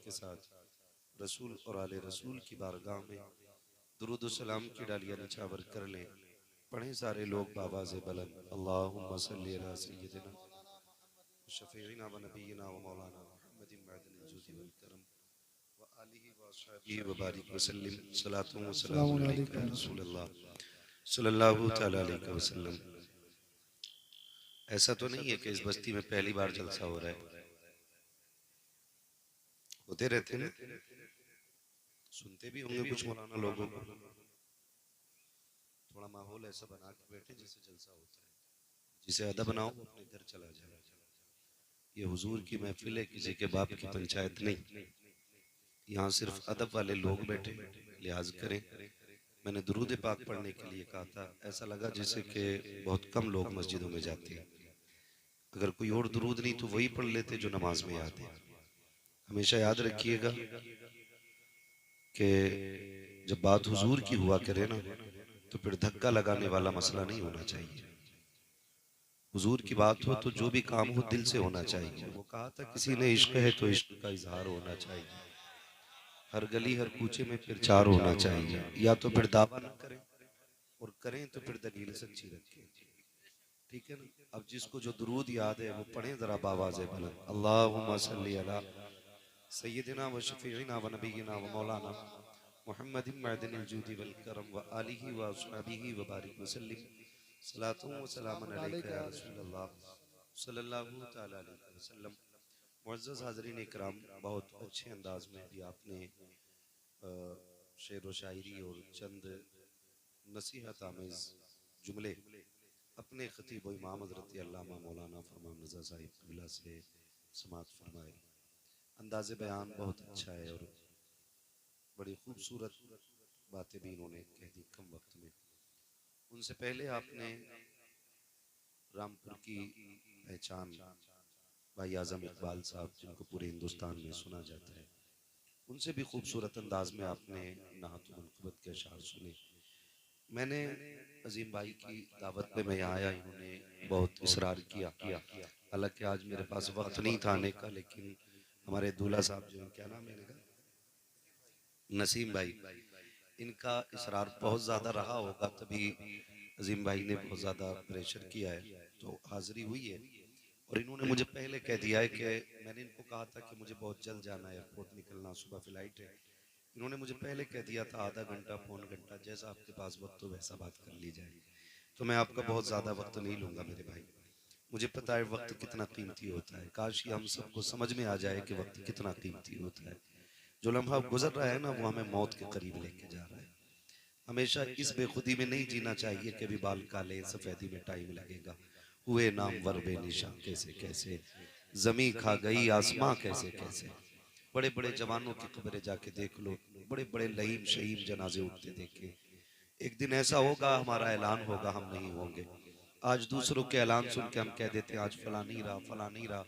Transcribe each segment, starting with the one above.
के साथ रसूल और आले रसूल की बारगाह में दुरूद व सलाम की डालियां निछावर कर लें। पढ़े सारे लोग बावाज़े बुलंद, अल्लाहुम्मा सल्ली अला सय्यिदिना शफीइना व नबीना व मौलाना मुहम्मदिन मअदनिल जुदी वल करम व आलिहि व अस्हाबिहि व बारिक व सल्लिम। सलातु व सलामु अस्सलाम अलैका या वालेकुम। रसूलल्लाह सल्लल्लाहु तआला अलैहि वसल्लम। ऐसा तो नहीं है कि इस बस्ती में पहली बार जलसा हो रहा है, होते रहते हैं ना, सुनते भी होंगे कुछ मौलाना लोगों को। थोड़ा माहौल ऐसा बना के बैठे जैसे जलसा होता है, जिसे अदब बनाओ वो अपने घर चला जाए। ये हुजूर की महफिल है, किसी के बाप की पंचायत नहीं। यहाँ सिर्फ अदब वाले लोग बैठे, लिहाज करें। मैंने दुरूद पाक पढ़ने के लिए कहा था, ऐसा लगा जैसे कि बहुत कम लोग मस्जिदों में जाते हैं। अगर कोई और दुरूद नहीं तो वही पढ़ लेते जो नमाज में याद है। हमेशा याद रखिएगा कि जब बात हुजूर की हुआ करे ना, तो फिर धक्का लगाने वाला मसला नहीं होना चाहिए। हुजूर की बात हो तो जो भी काम हो दिल से होना चाहिए। वो कहा था किसी ने इश्क है तो इश्क का इजहार होना चाहिए, हर गली हर कूचे में प्रचार होना चाहिए। या तो फिर दावा न करें, और करें तो फिर दलील सच्ची रखें। ठीक है ना। अब जिसको जो दुरूद याद है वो पढ़े जरा बावाज़े बुलंद, अल्लाहुम्मा सल्ली अला सय्यिदिना व शफीइना व नबीना व मौलाना मुहम्मदिन मअदनिल जुदी वल करम व आलिहि व अस्हाबिहि व बारिक व सल्लिम। सलातु व सलामुन अलैका या रसूलल्लाह सल्लल्लाहु तआला अलैहि वसल्लम। मुअज़्ज़ज़ हाज़रीन इकराम, बहुत अच्छे अंदाज में भी आपने शेर व शायरी और चंद नसीहत आमेज़ जुमले अपने खतीब व इमाम हज़रत अल्लामा मौलाना फरमान रज़ा साहिब क़िबला से समाअत फरमाए। अंदाज़ बयान बहुत अच्छा है और बड़ी खूबसूरत बातें भी इन्होंने कह दी कम वक्त में। उनसे पहले आपने रामपुर की पहचान भाई आज़म इकबाल साहब, जिनको पूरे हिंदुस्तान में सुना जाता है, उनसे भी खूबसूरत अंदाज में आपने नाहत मनक़बत के अशार सुने। मैंने अजीम भाई की दावत पे मैं यहाँ आया, इन्होंने बहुत इसरार किया। हालांकि आज मेरे पास वक्त नहीं था आने का, लेकिन हमारे दूल्हा साहब जो हैं, क्या नाम है इनका, नसीम भाई, इनका इसरार बहुत ज़्यादा रहा होगा, तभी अजीम भाई ने बहुत ज़्यादा प्रेशर किया है तो हाज़िरी हुई है। और इन्होंने मुझे पहले कह दिया है कि मैंने इनको कहा था कि मुझे बहुत जल्द जाना है, एयरपोर्ट निकलना, सुबह फ्लाइट है। इन्होंने मुझे पहले कह दिया था आधा घंटा पौन घंटा, जैसा आपके पास वक्त हो वैसा बात कर ली जाए। तो मैं आपका बहुत ज़्यादा वक्त नहीं लूँगा मेरे भाई। मुझे पता है वक्त कितना कीमती होता है, काश कि हम सबको समझ में आ जाए कि वक्त कितना कीमती होता है। जो लम्हा गुजर रहा है ना, वो हमें मौत के करीब लेके जा रहा है। हमेशा इस बेखुदी में नहीं जीना चाहिए कि अभी बाल काले सफेदी में टाइम लगेगा, हुए नाम वर बेनिशा कैसे कैसे, जमी खा गई आसमां कैसे कैसे। बड़े बड़े जवानों की खबरें जाके देख लो, बड़े बड़े लहीम शहीम जनाजे उठते देखे। एक दिन ऐसा होगा हमारा ऐलान होगा, हम नहीं होंगे। आज दूसरों के ऐलान सुन के हम कह देते हैं आज फला नहीं रहा फला नहीं रहा।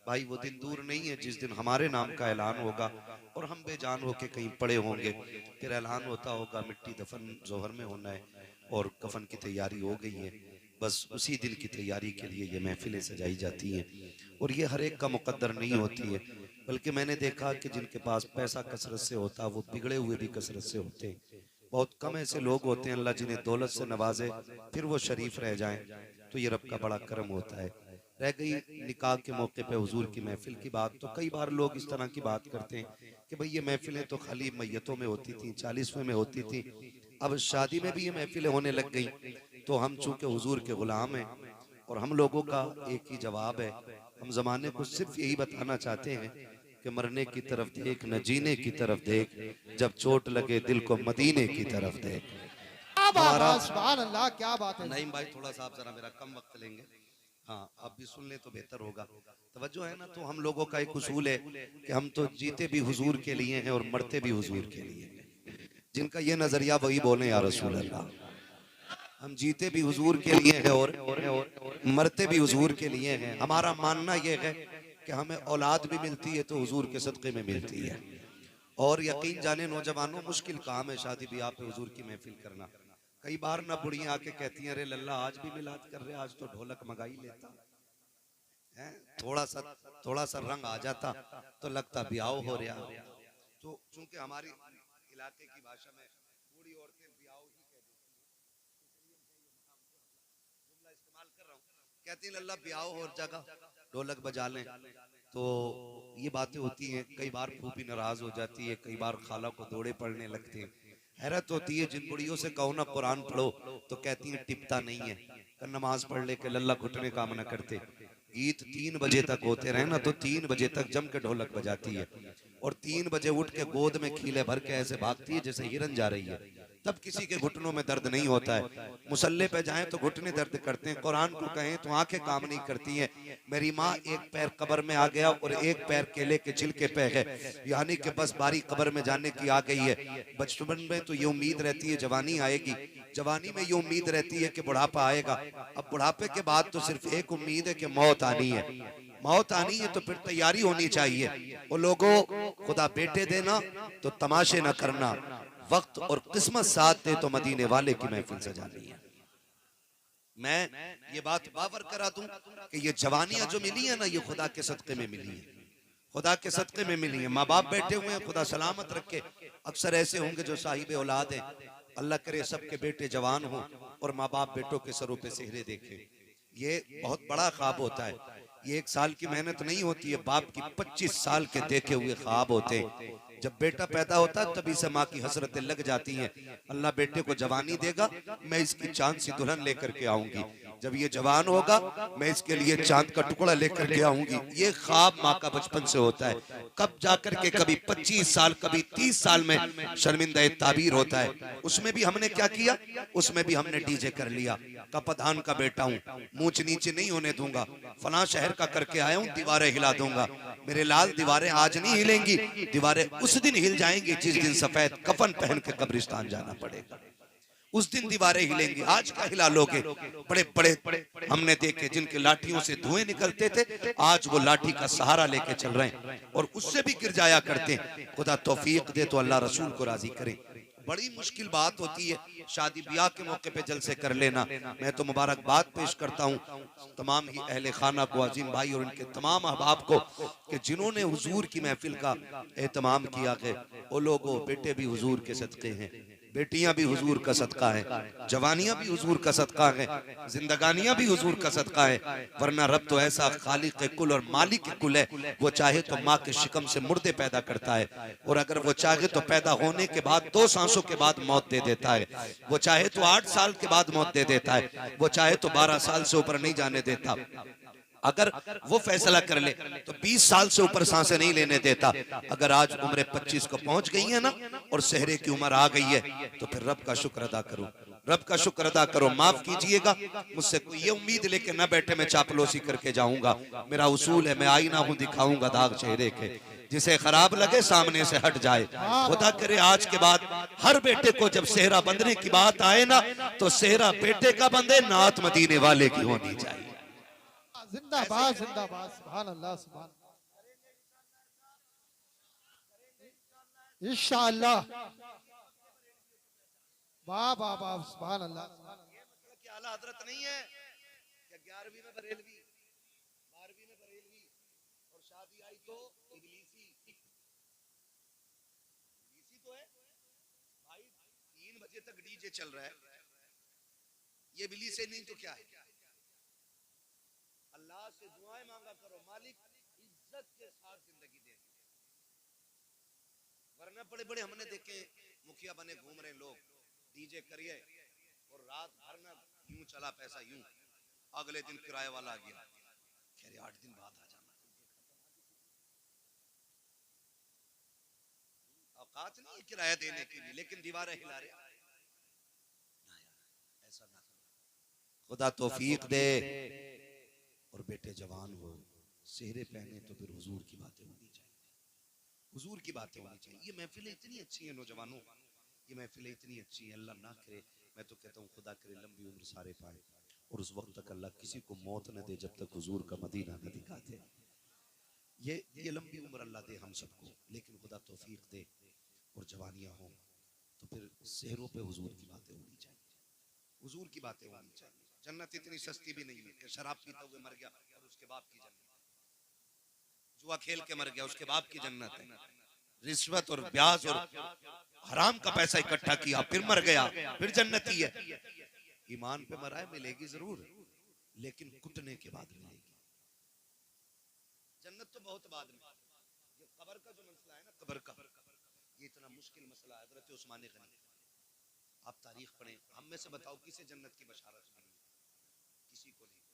भाई वो दिन दूर नहीं है जिस दिन हमारे नाम का ऐलान होगा और हम बेजान होके कहीं पड़े होंगे। फिर ऐलान होता होगा मिट्टी दफन जोहर में होना है और कफन की तैयारी हो गई है। बस उसी दिन की तैयारी के लिए ये महफिलें सजाई जाती हैं, और ये हर एक का मुकद्दर नहीं होती है। बल्कि मैंने देखा कि जिनके पास पैसा कसरत से होता वो बिगड़े हुए भी कसरत से होते हैं। बहुत कम ऐसे लोग होते हैं अल्लाह जिन्हें दौलत से नवाजे फिर वो शरीफ रह जाएं, तो ये रब का बड़ा करम होता है। रह गई निकाह के मौके पे हुजूर की महफिल की बात, तो कई बार लोग इस तरह की बात करते हैं कि भाई ये महफिलें तो खाली मैयतों में होती थी, 40वें में होती थी, अब शादी में भी ये महफिलें होने लग गई। तो हम चूंकि हुजूर के गुलाम हैं और हम लोगों का एक ही जवाब है, हम जमाने को सिर्फ यही बताना चाहते हैं कि मरने की तरफ देख न जीने की तरफ देख, जब चोट लगे दिल को मदीने की तरफ देख। क्या बात हमारा है, सुभान अल्लाह, क्या बात है। नईम भाई थोड़ा सा आप जरा मेरा कम वक्त लेंगे, हाँ आप भी सुन ले तो बेहतर होगा। तवज्जो है ना। तो हम लोगों का एक उसूल है कि हम तो जीते भी हुजूर के लिए हैं और मरते भी हुजूर के लिए हैं। जिनका ये नजरिया वही बोले या रसूल अल्लाह। हम जीते भी हुजूर के लिए हैं और मरते भी हुजूर के लिए हैं। हमारा मानना यह है कि हमें औलाद भी मिलती है तो हुजूर के सदक़े में मिलती है। और यकीन जाने नौजवानों, मुश्किल काम है शादी ब्याह पे हुजूर की महफिल करना। कई बार ना बुढ़ियां आके कहती हैं अरे लल्ला आज भी मिलाद कर रहे, आज तो ढोलक मंगा ही लेता है। थोड़ा सा रंग आ जाता तो लगता ब्याह हो रहा। तो चूंकि हमारी इलाके की भाषा में बूढ़ी औरतें ब्याह ही कह देती हैं, जुमला इस्तेमाल कर रहा हूँ, कहती हैं लल्ला ब्याह और जगह ढोलक बजा लें। तो ये बातें होती हैं, कई बार फूफी नाराज हो जाती है, कई बार खाला को दौड़े पड़ने लगते हैं। हैरत होती है, जिन बुढ़ियों से कहो ना कुरान पढ़ो तो कहती हैं टिपता नहीं है, नमाज पढ़ ले के लल्ला घुटने काम न करते। गीत 3 बजे तक होते रहे ना तो 3 बजे तक जम के ढोलक बजाती है, और 3 बजे उठ के गोद में खीले भर के ऐसे भागती है जैसे हिरन जा रही है। तब किसी के घुटनों में दर्द नहीं होता है। मुसल्ले पे जाएं तो घुटने दर्द करते हैं, कुरान को कहें तो आंखें काम नहीं करती हैं। मेरी माँ एक पैर कब्र में आ गया और एक पैर केले के छिलके पे है, यानी कि बस बारी कब्र में जाने की आ गई है। बचपन में तो ये उम्मीद रहती है जवानी आएगी, जवानी में ये उम्मीद रहती है कि बुढ़ापा आएगा। अब बुढ़ापे के बाद तो सिर्फ एक उम्मीद है कि मौत आनी है। मौत आनी है तो फिर तैयारी होनी चाहिए। वो लोगों, खुदा बेटे देना तो तमाशे न करना, वक्त और किस्मत साथ दे तो मदीने वाले की महफिल सजानी है। मैं ये बात बावर करा दूं कि ये जवानियां जो मिली है ना, ये खुदा के सदक़े में मिली है, खुदा के सदक़े में मिली है। माँ बाप बैठे हुए हैं, खुदा सलामत रखे। अक्सर ऐसे होंगे जो साहिब औलाद हैं, अल्लाह करे सबके बेटे जवान हों और माँ बाप बेटों के सरों पे सेहरे देखें। ये बहुत बड़ा ख्वाब होता है। ये 1 साल की मेहनत नहीं होती है, बाप की 25 साल के देखे हुए ख्वाब होते हैं। जब बेटा पैदा होता है तभी से माँ की हसरतें लग जाती हैं, अल्लाह बेटे को जवानी देगा, मैं इसकी चांद सी दुल्हन लेकर के आऊंगी। जब ये जवान होगा मैं इसके लिए चांद का टुकड़ा लेकर के आऊंगी। ये ख्वाब माँ का बचपन से होता है। कब जाकर के कभी 25 साल कभी 30 साल में शर्मिंदा ताबीर होता है। उसमें भी हमने क्या किया, उसमें भी हमने डीजे कर लिया। का प्रधान का बेटा हूँ, मूंछ नीचे नहीं होने दूंगा, फलां शहर का करके आया हूँ, दीवारें हिला दूंगा। मेरे लाल दीवारें आज नहीं हिलेंगी, दीवारें उस दिन हिल जाएंगी जिस दिन सफेद कफन पहन के कब्रिस्तान जाना पड़ेगा। उस दिन दीवारें हिलेंगी, आज क्या हिला लोगे। बड़े बड़े हमने देखे जिनके लाठियों से धुएं निकलते थे, आज वो लाठी का सहारा लेके चल रहे हैं और उससे भी गिर जाया करते हैं। खुदा तौफीक दे तो अल्लाह रसूल को राजी करे। बड़ी मुश्किल बात होती है शादी ब्याह के मौके पे जलसे कर लेना। मैं तो मुबारकबाद पेश करता हूँ तमाम ही अहले खाना को, अजीम भाई और उनके तमाम अहबाब को कि जिन्होंने हुजूर की महफिल का एहतमाम किया है। वो लोगों, बेटे भी हुजूर के सदके हैं, बेटियां भी हुजूर का सदका है, जवानियां भी हुजूर का सदका है, जिंदगानियां भी हुजूर का सदका है। वरना रब तो ऐसा खालिक कुल और मालिक कुल है, वो चाहे तो माँ के शिकम से मुर्दे पैदा करता है, और अगर वो चाहे तो पैदा होने के बाद 2 सांसों के बाद मौत दे देता है। वो चाहे तो 8 साल के बाद मौत दे देता है, वो चाहे तो 12 साल से ऊपर नहीं जाने देता। अगर वो फैसला कर ले तो 20 साल से ऊपर सांसें नहीं लेने देता। अगर आज उम्र 25 को पहुंच गई है ना और सहरे की उम्र आ गई है तो फिर रब का शुक्र अदा करो, रब का शुक्र अदा करो। माफ कीजिएगा, मुझसे कोई ये उम्मीद लेके ना बैठे मैं चापलूसी करके जाऊंगा। मेरा उसूल है, मैं आईना हूं, दिखाऊंगा दाग चेहरे के, जिसे खराब लगे सामने से हट जाए। खुदा करे आज के बाद हर बेटे को जब सेहरा बंधने की बात आए ना तो सेहरा बेटे का बंधे, नात मदीने वाले की होनी चाहिए। जिंदाबाद जिंदाबाद, सुभान अल्लाह, सुभान इंशाअल्लाह। वाह वाह वाह, सुभान अल्लाह। ये मतलब कि आला हजरत नहीं है कि 11वीं में बरेलवी, 12वीं में बरेलवी और शादी आई तो इबलीसी। इबलीसी तो है भाई, 3 बजे तक डीजे चल रहा है, ये इबलीसी नहीं तो क्या है। अल्लाह से दुआएं मांगा करो, मालिक इज्जत के साथ जिंदगी दे। वरना बड़े बड़े हमने देखे मुखिया बने घूम रहे लोग, डीजे करिए और रात भर में यूं चला पैसा यूं, अगले दिन किराए वाला आ गया, कह रहे 8 दिन बाद आ जाना। औकात नहीं है किराया देने की भी, लेकिन दीवारें हिला रहे। ना यार, ऐसा ना करो। खुदा तौफीक दे और बेटे जवान हो, सेहरे पहने तो फिर हुजूर की बातें होनी चाहिए, हुजूर की बातें होनी चाहिए। ये महफिलें इतनी अच्छी हैं नौजवानों, ये महफिलें इतनी अच्छी हैं। अल्लाह ना करे, मैं तो कहता हूँ खुदा करे लंबी उम्र सारे पाए और उस वक्त तक अल्लाह किसी को मौत न दे जब तक हुजूर का मदीना न दिखाते। ये लंबी उम्र अल्लाह दे हम सबको, लेकिन खुदा तौफीक दे और जवानियां हो तो फिर सेहरों पे हुजूर की बातें होनी चाहिए, हुजूर की बातें होनी चाहिए। जन्नत इतनी सस्ती भी नहीं है कि शराब पीते हुए मर गया और उसके बाप की जन्नत, जुआ खेल के मर गया उसके बाप की जन्नत है। रिश्वत और ब्याज और हराम का पैसा इकट्ठा किया, फिर मर गया, फिर जन्नती है। ईमान पे मरा है, मिलेगी जरूर, लेकिन कुटने के बाद मिलेगी। जन्नत तो बहुत बाद में। ये कब्र का जो मसला है ना, कब्र का, ये इतना मुश्किल मसला है। हजरत उस्मान गनी, आप तारीख पढ़ें, हम में से बताओ किसे जन्नत की बशारत मिली? किसी को नहीं,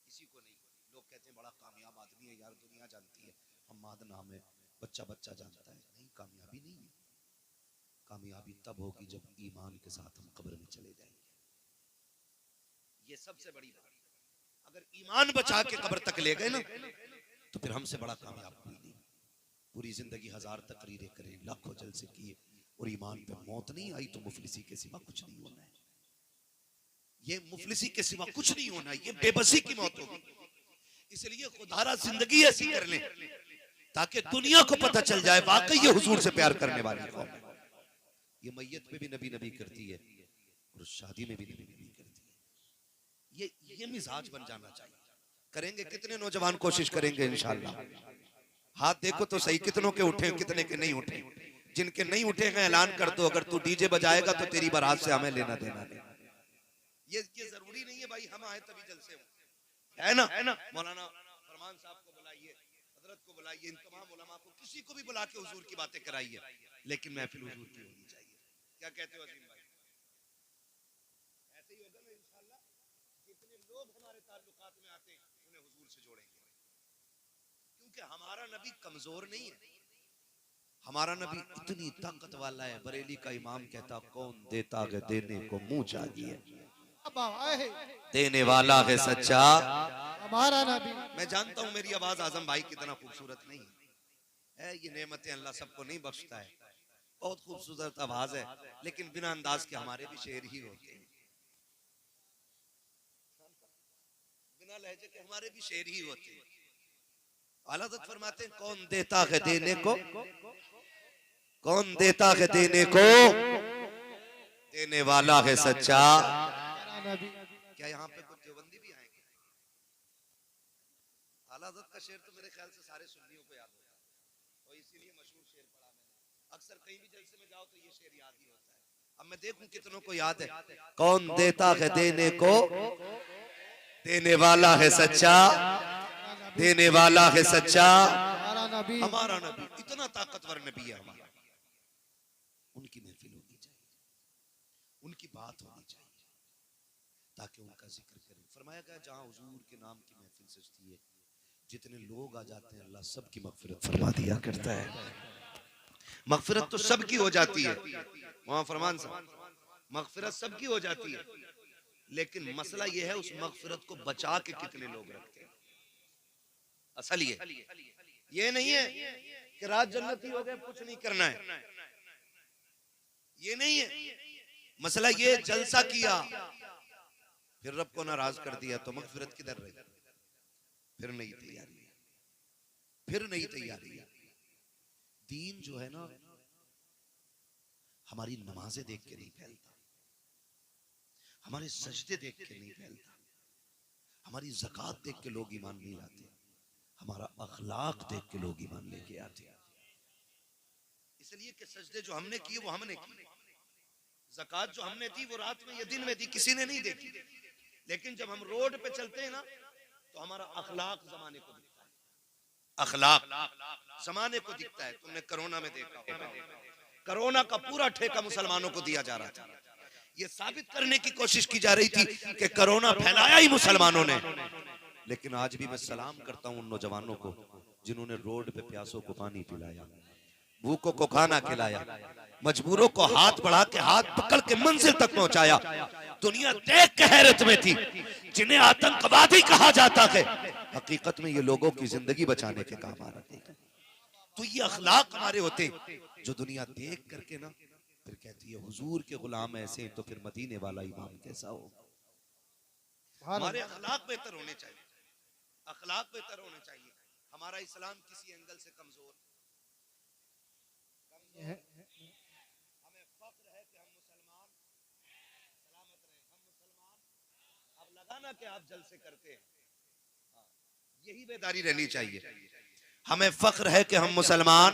किसी को नहीं। लोग कहते हैं बड़ा कामयाब आदमी है यार, दुनिया जानती है, हम्माद नाम है, बच्चा बच्चा जानता है। नहीं, कामयाबी नहीं है। कामयाबी तब होगी जब ईमान के साथ हम कब्र में चले जाएंगे। ये सबसे बड़ी बात। अगर ईमान बचा के कब्र तक ले गए ना, तो फिर हमसे बड़ा कामयाब कोई नहीं। पूरी जिंदगी 1000 तकरीरें करें, लाखों जलसे किए, और ईमान पे मौत नहीं आई तो मुफलिसी के सिवा कुछ नहीं होना है। ये मुफलिसी के सिवा कुछ नहीं होना है, ये बेबसी की मौत होगी। इसलिए खुदारा जिंदगी ऐसी कर ले ताकि दुनिया को पता चल जाए वाकई ये हुजूर से प्यार करने वाली कौन है। ये मैयत पे भी नबी नबी करती है और शादी में भी नबी नबी करती है। ये मिजाज बन जाना चाहिए। करेंगे कितने नौजवान कोशिश करेंगे इंशाल्लाह? हाथ देखो तो सही, कितनों के उठे, कितने के नहीं उठे। जिनके नहीं उठे हैं ऐलान कर दो, अगर तू डीजे बजाएगा तो तेरी बारात से हमें लेना देना नहीं। ये जरूरी नहीं है भाई हम आए तभी जलसे हो, है ना? मौलाना फरमान साहब को बुलाइए, हजरत को बुलाइए, इन तमाम उलमा को, किसी को भी बुला के हुजूर की बातें कराइए, लेकिन महफिल हुजूर की होनी चाहिए। क्या कहते हो अजीम भाई? ऐसे ही होगा ना इंशाल्लाह। जितने लोग हमारे ताल्लुकात में आते हैं उन्हें हुजूर से जोड़ेंगे, क्योंकि हमारा नबी कमजोर नहीं है। हमारा नबी इतनी ताकत वाला है। बरेली का इमाम कहता, कौन देता है देने को मुंह चाहिए, देने वाला है सच्चा हमारा नबी। मैं जानता हूं मेरी आवाज आजम भाई कितना खूबसूरत नहीं है, ये नेमतें अल्लाह सबको नहीं बख्शता है। बहुत खूबसूरत आवाज है, लेकिन बिना अंदाज के हमारे भी शेर ही होते हैं, बिना लहजे के हमारे भी शेर ही होते हैं। आला हज़रत फरमाते हैं, कौन देता है देने को, कौन देता है देने को, देने वाला है सच्चा। क्या यहाँ पे कुछ देवबंदी भी आएंगे? आला हज़रत का शेर तो मेरे ख्याल से सारे सुन्नियों को याद होता है, और इसीलिए मशहूर शेर पढ़ा मैंने। अक्सर कहीं भी जलसे में जाओ तो ये शेर याद ही होता है। अब मैं देखूं कितनों को याद है। कौन देता है देने को, देने वाला है सच्चा, देने वाला है सच्चा। हमारा नबी इतना ताकतवर नबी है हमारा। उनकी महफिल होनी चाहिए, उनकी बात होनी चाहिए, ताकि उनका जिक्र करें। फरमाया गया जहां हुजूर के नाम की महफिल सजती है, जितने लोग आ जाते हैं अल्लाह सबकी मगफिरत फरमा दिया करता है। मगफिरत तो सबकी हो जाती है, वहां फरमान साहब, मगफिरत सबकी हो जाती है, लेकिन मसला यह है उस मगफिरत को बचा के कितने लोग रखते हैं। असल ये नहीं है कि रात जन्नती हो गए कुछ नहीं करना है, ये नहीं है मसला। ये जलसा किया फिर रब को नाराज कर दिया तो मगफिरत किधर रही? फिर नई तैयारी, फिर नई तैयारी। दीन जो है ना, हमारी नमाजें देख के नहीं फैलता, हमारे सजदे देख के नहीं फैलता, हमारी ज़कात देख के लोग ईमान नहीं लाते, हमारा अखलाक देख के लोग ईमान लेके आते हैं। इसलिए कि सजदे जो हमने किए वो हमने किए, ज़कात जो हमने दी वो रात में या दिन में दी, किसी ने नहीं देखी। लेकिन जब हम रोड पे चलते हैं ना तो हमारा अखलाक जमाने को दिखता है, अखलाक जमाने को दिखता है। तुमने कोरोना में देखा होगा, कोरोना का पूरा ठेका मुसलमानों को दिया जा रहा था। ये साबित करने की कोशिश की जा रही थी कि कोरोना फैलाया ही मुसलमानों ने। लेकिन आज भी मैं सलाम करता हूं उन नौजवानों को जिन्होंने रोड पे प्यासों को पानी पिलाया, भूखों को खाना खिलाया, मजबूरों को हाथ बढ़ा के हाथ पकड़ के मंजिल तक पहुंचाया। दुनिया देख के हैरत में थी। जिन्हें आतंकवादी कहा जाता है, हकीकत में ये लोगों की जिंदगी बचाने के काम आ रहे थे। तो ये अखलाक हमारे होते जो दुनिया देख करके ना फिर कहती है हुजूर के गुलाम ऐसे, तो फिर मदीने वाला इमाम कैसा हो। हमारे अखलाक बेहतर होने चाहिए, अखलाक बेहतर होने चाहिए। हमारा इस्लाम किसी एंगल से कमजोर हमें फख्र है कि हम मुसलमान, सलामत रहे हम मुसलमान। अब लगाना कि आप जलसे करते हैं, यही बेदारी रहनी चाहिए। हमें फख्र है कि हम मुसलमान,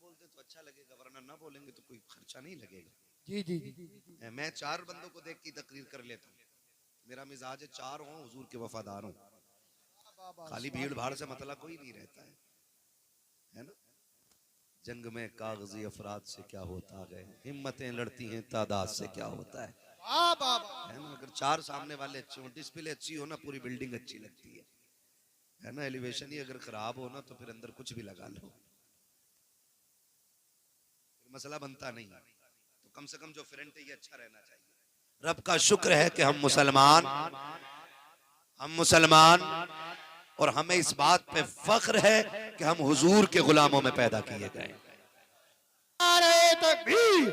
बोलते तो अच्छा लगेगा, वरना ना बोलेंगे तो कोई खर्चा नहीं लगेगा। जी जी जी। मैं 4 बंदों को देख के तकरीर कर लेता हूँ। मेरा मिजाज है 4 हो हुजूर के वफादार हो, खाली भीड़ भाड़ से मतलब कोई नहीं रहता है ना। जंग में कागजी अफराद से क्या होता है, हिम्मतें लड़ती हैं तादाद से क्या होता है ना। अगर 4 सामने वाले अच्छे हो, डिस्प्ले अच्छी हो ना, पूरी बिल्डिंग अच्छी लगती है ना। एलिवेशन ही अगर खराब हो ना तो फिर अंदर कुछ भी लगा लो, मसला बनता नहीं। तो कम से कम जो फ्रंट है ये अच्छा रहना चाहिए। रब का शुक्र है कि हम मुसलमान और हमें इस बात पे फख्र है कि हम हुजूर के गुलामों में पैदा किए गए। नारे तकबीर,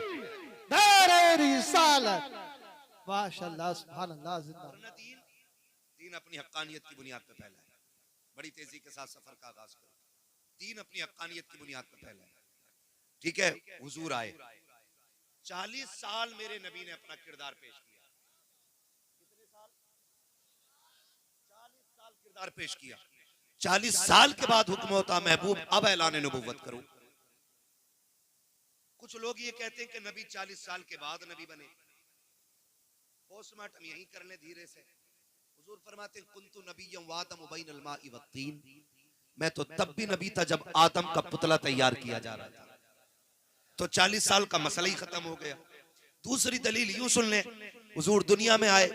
नारे रिसालत, माशाअल्लाह सुभान अल्लाह जिंदा। दीन अपनी हक्कानियत की बुनियाद पे फैला है। बड़ी तेजी के साथ सफर का आगाज करो। दीन अपनी हक्कानियत की बुनियाद पे फैला है। ठीक है, हुजूर आए, 40 साल मेरे नबी ने अपना किरदार पेश किया। कितने साल? 40 साल किरदार पेश किया। 40 साल के बाद हुक्म होता महबूब अब ऐलान नबुव्वत करो। कुछ लोग ये कहते हैं कि नबी 40 साल के बाद नबी बने। पोस्टमार्टम यही कर ले धीरे से। हुजूर फरमाते हैं कुंतु नबिय्यम वादम बैनल माई वत्तीन, मैं तो तब भी नबी था जब आदम का पुतला तैयार किया जा रहा था। तो 40 साल का मसला ही खत्म हो गया। दूसरी दलील यूं सुन ले, हुजूर दुनिया में आए,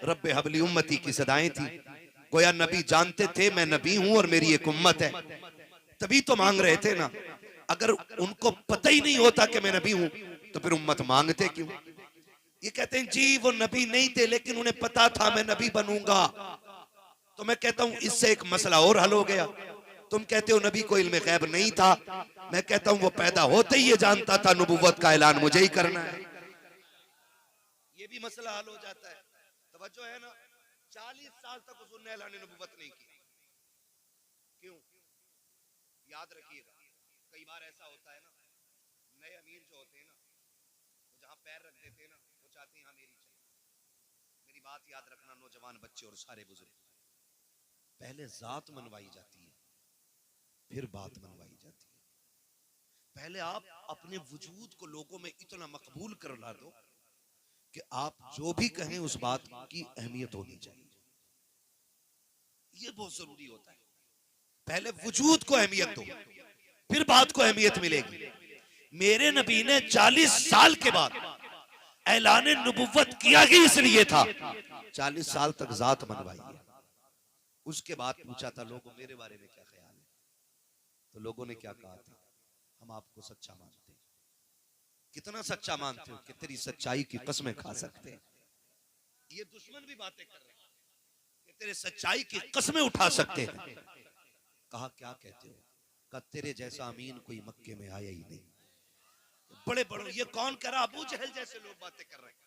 रब्बे हबली उम्मती की सदाएं थी। गोया नबी जानते थे मैं नबी हूं और मेरी एक उम्मत है, तभी तो मांग रहे थे ना। अगर उनको पता ही नहीं होता कि मैं नबी हूं तो फिर उम्मत मांगते क्यों? ये कहते हैं जी वो नबी नहीं थे लेकिन उन्हें पता था मैं नबी बनूंगा। तो मैं कहता हूं इससे एक मसला और हल हो गया। तुम कहते हो नबी को इल्म गैब नहीं था, मैं कहता हूं वो पैदा होते ही ये जानता था नबुव्वत का ऐलान मुझे ही करना है। ये भी मसला हल हो जाता है। तवज्जो है ना। 40 साल तक उसने ऐलान नबुव्वत नहीं किया। क्यों? याद रखिएगा, कई बार ऐसा होता है ना, नए अमीर जो होते हैं ना, वो जहां पैर रख देते हैं ना, वो चाहते हैं हाँ मेरी चले। मेरी बात याद रखना नौजवान बच्चे और सारे बुजुर्ग, पहले जात मनवाई जाती है फिर बात मनवाई जाती है। पहले आप अपने वजूद को लोगों में इतना मकबूल करवा दो कि आप जो भी कहें उस बात की अहमियत होनी चाहिए। ये बहुत जरूरी होता है। पहले वजूद को अहमियत दो फिर बात को अहमियत मिलेगी। मेरे नबी ने 40 साल के बाद ऐलान नबुव्वत किया ही इसलिए था, 40 साल तक जात मनवाई है। उसके बाद पूछा था लोगों मेरे बारे में क्या ख्याल है, तो लोगों ने क्या कहा था, हम आपको सच्चा मानते हैं। कितना सच्चा मानते हो कि तेरी सच्चाई की कसमें खा सकते हैं। ये दुश्मन भी बातें कर रहे हैं कि तेरे सच्चाई की कसमें उठा सकते हैं। कहा क्या कहते हो? कहा तेरे जैसा अमीन कोई मक्के में आया ही नहीं। बड़े बड़े ये कौन कह रहा? अबू जहल जैसे लोग बातें कर रहे हैं,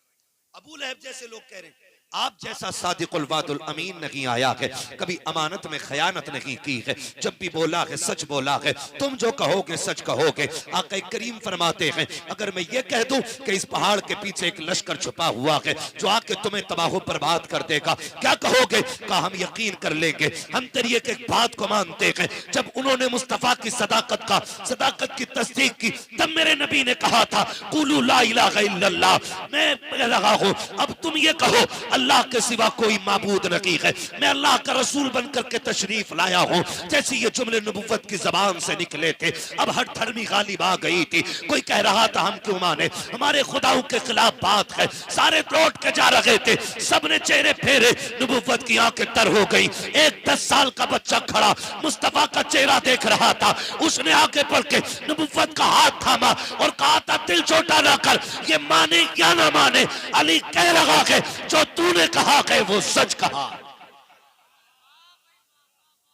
अबू लहब जैसे लोग कह रहे हैं आप जैसा सादिकुल वादुल अमीन नहीं आया है, कभी अमानत में खयानत नहीं की है, जब भी बोला है सच बोला है, तुम जो कहोगे सच कहोगे। आका करीम फरमाते हैं अगर मैं ये कह दूं कि इस पहाड़ के पीछे एक लश्कर छुपा हुआ है जो आके तुम्हें तबाह बर्बाद कर देगा, क्या कहोगे? कहा हम यकीन कर लेंगे, हम तेरी एक एक बात को मानते हैं। जब उन्होंने मुस्तफा की सदाकत की तस्दीक की, तब मेरे नबी ने कहा था कुलू ला इलाहा इल्लल्लाह, मैं लगा हूं अब तुम ये कहो अल्लाह के सिवा कोई माबूद नहीं है, मैं अल्लाह का रसूल बनकर के तशरीफ लाया हूं। जैसे ये जुमले नबुव्वत की जबान से निकले थे, अब हर धर्मी गालिब आ गई थी। कोई कह रहा था हम क्यों माने, हमारे खुदाओं के खिलाफ बात है। सारे लौट के जा रहे थे, सबने चेहरे फेरे, नबुव्वत की आंखें तर हो गई। एक 10 साल का बच्चा खड़ा मुस्तफा का चेहरा देख रहा था, उसने आगे बढ़ के नबुव्वत का हाथ थामा और कहा था दिल छोटा ना कर, ये माने या ना माने, अली कह रहा है जो तूने कहा है वो सच कहा।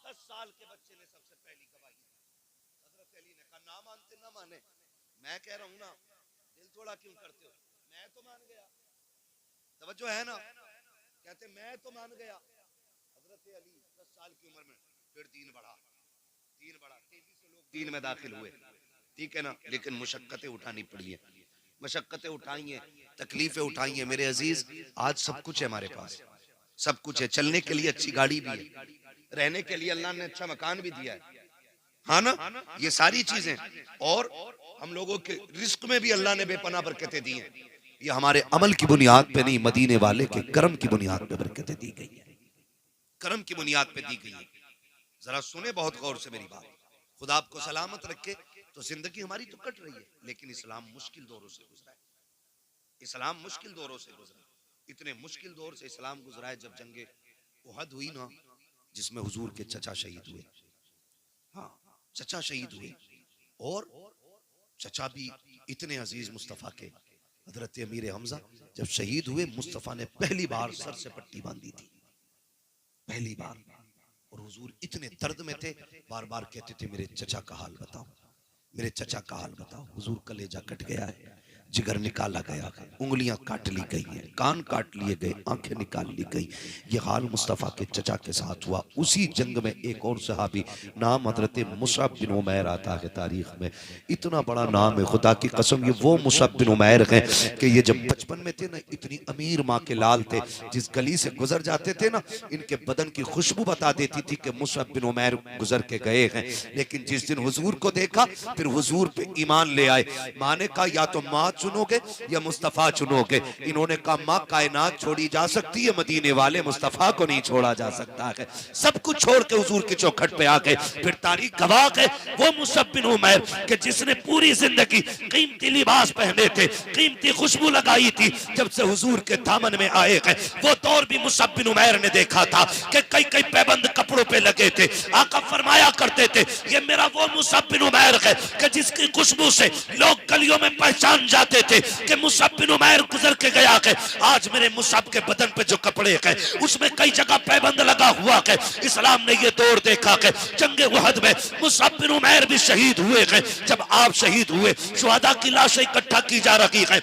10 साल के बच्चे ने सबसे पहली गवाही दी। हजरत अली ने कहा ना मानते ना माने, मैं कह रहा हूं ना, दिल थोड़ा क्यों करते हो, मैं तो मान गया। तवज्जो है ना, कहते मैं तो मान गया। हजरत अली 10 साल की उम्र में फिर दीन बढ़ा, तेजी से लोग दीन में दाखिल हुए, ठीक है ना। लेकिन मुशक्कतें उठानी पड़ी है, मशक्कतें उठाई हैं, तकलीफें उठाई हैं। मेरे अजीज आज सब कुछ है हमारे पास, सब कुछ है, चलने के लिए अच्छी गाड़ी भी है, रहने के लिए अल्लाह ने अच्छा मकान भी दिया है, हाँ ना, ये सारी चीजें। और हम लोगों के रिस्क में भी अल्लाह ने बेपनाह बरकतें दी हैं। ये हमारे अमल की बुनियाद पे नहीं, मदीने वाले के करम की बुनियाद पे बरकतें दी गई है, करम की बुनियाद पे दी गई है। जरा सुने बहुत गौर से मेरी बात। खुदा आपको सलामत रखे। तो जिंदगी हमारी तो कट रही है, लेकिन इस्लाम मुश्किल दौरों से गुजरा है। इस्लाम मुश्किल दौरों से गुजरा। इतने मुश्किल दौर से इस्लाम गुजरा है, जब जंगे उहद हुई ना, जिसमें हुजूर के चचा शहीद हुए। हाँ, चचा शहीद हुए। और चचा भी इतने अजीज मुस्तफ़ा के, हजरत अमीर हमजा जब शहीद हुए, मुस्तफ़ा ने पहली बार सर से पट्टी बांधी थी, पहली बार। और हुजूर इतने दर्द में थे, बार बार कहते थे मेरे चचा का हाल बताओ, मेरे चचा का हाल बताओ। हुजूर कलेजा कट गया है, जिगर निकाला गया है, उंगलियां काट ली गई हैं, कान काट लिए गए, आंखें निकाल ली गई। ये हाल मुस्तफ़ा के चचा के साथ हुआ। उसी जंग में एक और सहाबी, नाम हजरत मुसअब बिन उमैर आता है तारीख में। इतना बड़ा नाम है, खुदा की कसम, ये वो मुसअब बिन उमैर हैं कि ये जब बचपन में थे ना, इतनी अमीर माँ के लाल थे, जिस गली से गुजर जाते थे ना, इनके बदन की खुशबू बता देती थी कि मुसअब बिन उमैर गुजर के गए हैं। लेकिन जिस दिन हुजूर को देखा, फिर हुजूर पे ईमान ले आए। माँ ने कहा या तो माँ चुनोगे या मुस्तफ़ा चुनोगे। इन्होंने कहा माँ कायनात छोड़ी जा सकती है, मदीने वाले मुस्तफ़ा को नहीं छोड़ा जा सकता है। सब कुछ छोड़ के हुजूर की चौखट पे आ गए। फिर तारीख गवाह है, वो मुसअब बिन उमैर कि जिसने पूरी जिंदगी कीमती लिबास पहने थे, कीमती खुशबू लगाई थी, जब से हुजूर के दामन में आए हैं, वो दौर भी मुसअब बिन उमैर ने देखा था कि कई कई पैबंद कपड़ों पे लगे थे। आका फरमाया करते थे, ये मेरा वो मुसअब बिन उमैर है कि जिसकी खुशबू से लोग गलियों में पहचान जाते थे कि मुसअब बिन उमैर गुजर के गया है। आज मेरे मुसअब के बदन पे जो कपड़े हैं, उसमें कई जगह पैबंद लगा हुआ है। इस्लाम ने ये दौर देखा है, जंगे उहद में मुसअब बिन उमैर भी शहीद हुए हैं। जब आप शहीद हुए, शुहदा की लाशें इकट्ठा की जा रही हैं,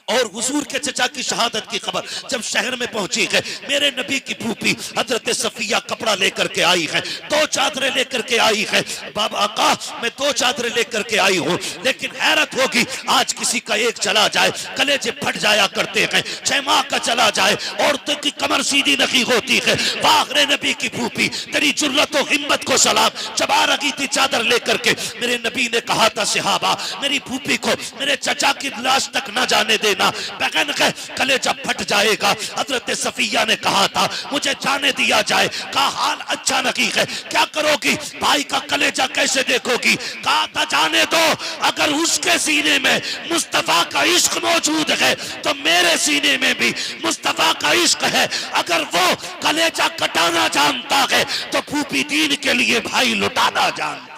और हुजूर के चचा की शहादत की खबर जब शहर में पहुंची है, मेरे नबी की फूफी हजरत सफिया कपड़ा लेकर के आई है, 2 चादरें लेकर के आई है। बाबा आका, मैं 2 चादरें लेकर के आई हूँ, लेकिन हैरत होगी, आज किसी का एक चला जाए, कलेजे फट जाया करते हैं। 6 माह का चला जाए, औरतों की कमर सीधी नहीं होती है। वाहरे नबी की फूफी, तेरी जुर्रत और हिम्मत को सलाम। जब आ रही थी चादर लेकर के, मेरे नबी ने कहा था सहाबा, मेरी फूफी को मेरे चचा की लाश तक न जाने दे, बगन का कलेजा फट जाएगा। हजरत सफिया ने कहा था मुझे जाने दिया जाए। कहा हाल अच्छा नहीं है, क्या करोगी, भाई का कलेजा कैसे देखोगी। कहा था जाने दो, अगर उसके सीने में मुस्तफा का इश्क मौजूद है तो मेरे सीने में भी मुस्तफा का इश्क है। अगर वो कलेजा कटाना जानता है तो फूफी दीन के लिए भाई लुटाना जानता।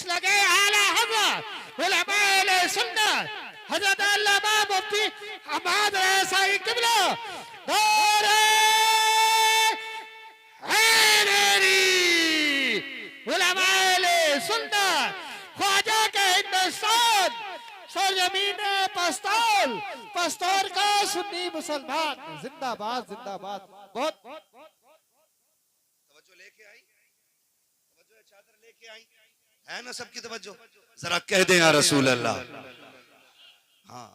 लगे आला हज़रत उलमाए सुन्नत हज़रत अल्लामा मुफ्ती अहमद रज़ाई किबला दौरे हैदरी उलमाए सुन्नत ख्वाजा के हिंदुस्तान सरजमीन पस्तौल, पस्तौल का सुन्नी मुसलमान जिंदाबाद जिंदाबाद। बहुत तवज्जो लेके आई, तवज्जो चादर लेके आई है ना, सबकी तवज्जो। जरा कह दें या रसूल अल्लाह। हाँ,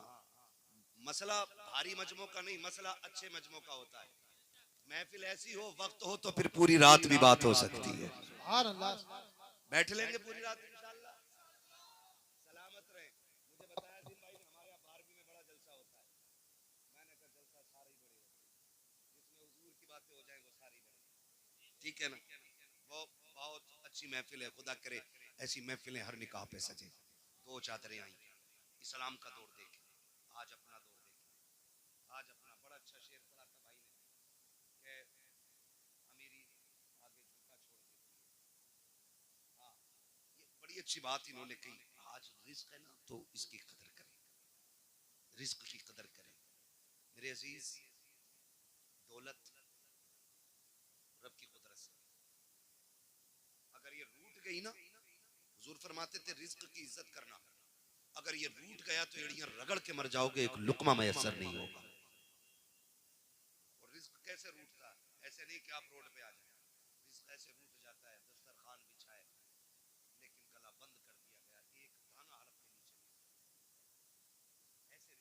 मसला भारी मजमों का नहीं, मसला अच्छे मजमों का होता है। महफिल ऐसी हो, वक्त हो तो फिर पूरी रात भी बात हो सकती है। बैठ लेंगे पूरी रात इंशाअल्लाह। सलामत रहे। मुझे बताया दिन भाई ने, हमारे यहाँ 12वीं में बड़ा जलसा होता है। मैंने कहा जलसा सारे ही बड़े होते हैं, जिसमें हुजूर की बातें हो जाए वो सारी बड़ी, ठीक है ना। वो बहुत अच्छी महफिल है, खुदा करे ऐसी महफिलें हर निकाह पे सजे। 2 चादरें आई, इस्लाम का दौर देखे, आज अपना दौर देखे। आज अपना बड़ा अच्छा शेर पढ़ा था भाई ने कि अमीरी आगे झुका छोड़ देती है। हाँ, ये बड़ी अच्छी बात इन्होंने कही। आज रिस्क है ना, तो इसकी कदर करें, रिस्क की कदर करें मेरे अजीज। दौलत रब की कुदरत से, अगर ये रूठ गई ना, हुजूर फरमाते थे रिस्क की इज्जत करना, अगर ये रूठ गया तो एड़ियां रगड़ के मर जाओगे, एक लुकमा मैसर नहीं होगा। और रिस्क कैसे रूठता है, ऐसे नहीं कि आप रोड पे आ जाए, रिस्क ऐसे रूठ जाता है, दस्तरखान बिछाए लेकिन गला बंद कर दिया गया, एक दाना हलक के नीचे नहीं, ऐसे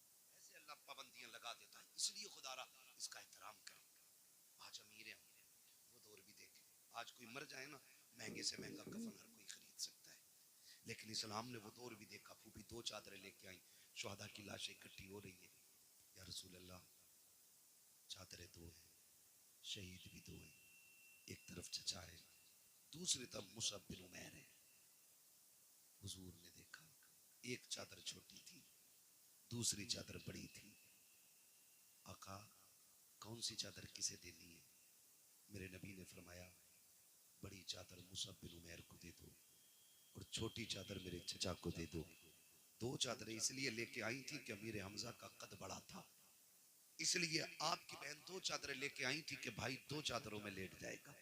रिस्क ऐसे अल्लाह पाबंदियां लगा देता है। इसलिए खुदारा इसका एहतराम करें, आज कोई मर जाए ना, महंगे से महंगा कफन हर कोई खरीद सकता है, लेकिन इस्लाम ने वो दौर भी देखा। फूफी दो चादरें लेके आई, शुहदा की लाशें इकट्ठी हो रही है। या रसूल अल्लाह, चादरें दो हैं, शहीद भी दो हैं, एक तरफ चचा है, दूसरी तरफ मुसअब बिन उमैर है। हुजूर ने देखा, एक चादर छोटी थी, दूसरी चादर बड़ी थी। आका, कौन सी चादर किसे देनी है? मेरे नबी ने फरमाया, बड़ी चादर मुसअब बिन उमैर को दे दो और छोटी चादर मेरे चचा को दे दो। दो चादरें इसलिए लेके आई थी कि अमीर हमजा का कद बड़ा था, इसलिए आपकी बहन दो चादरें लेके आई थी कि भाई दो चादरों में लेट जाएगा।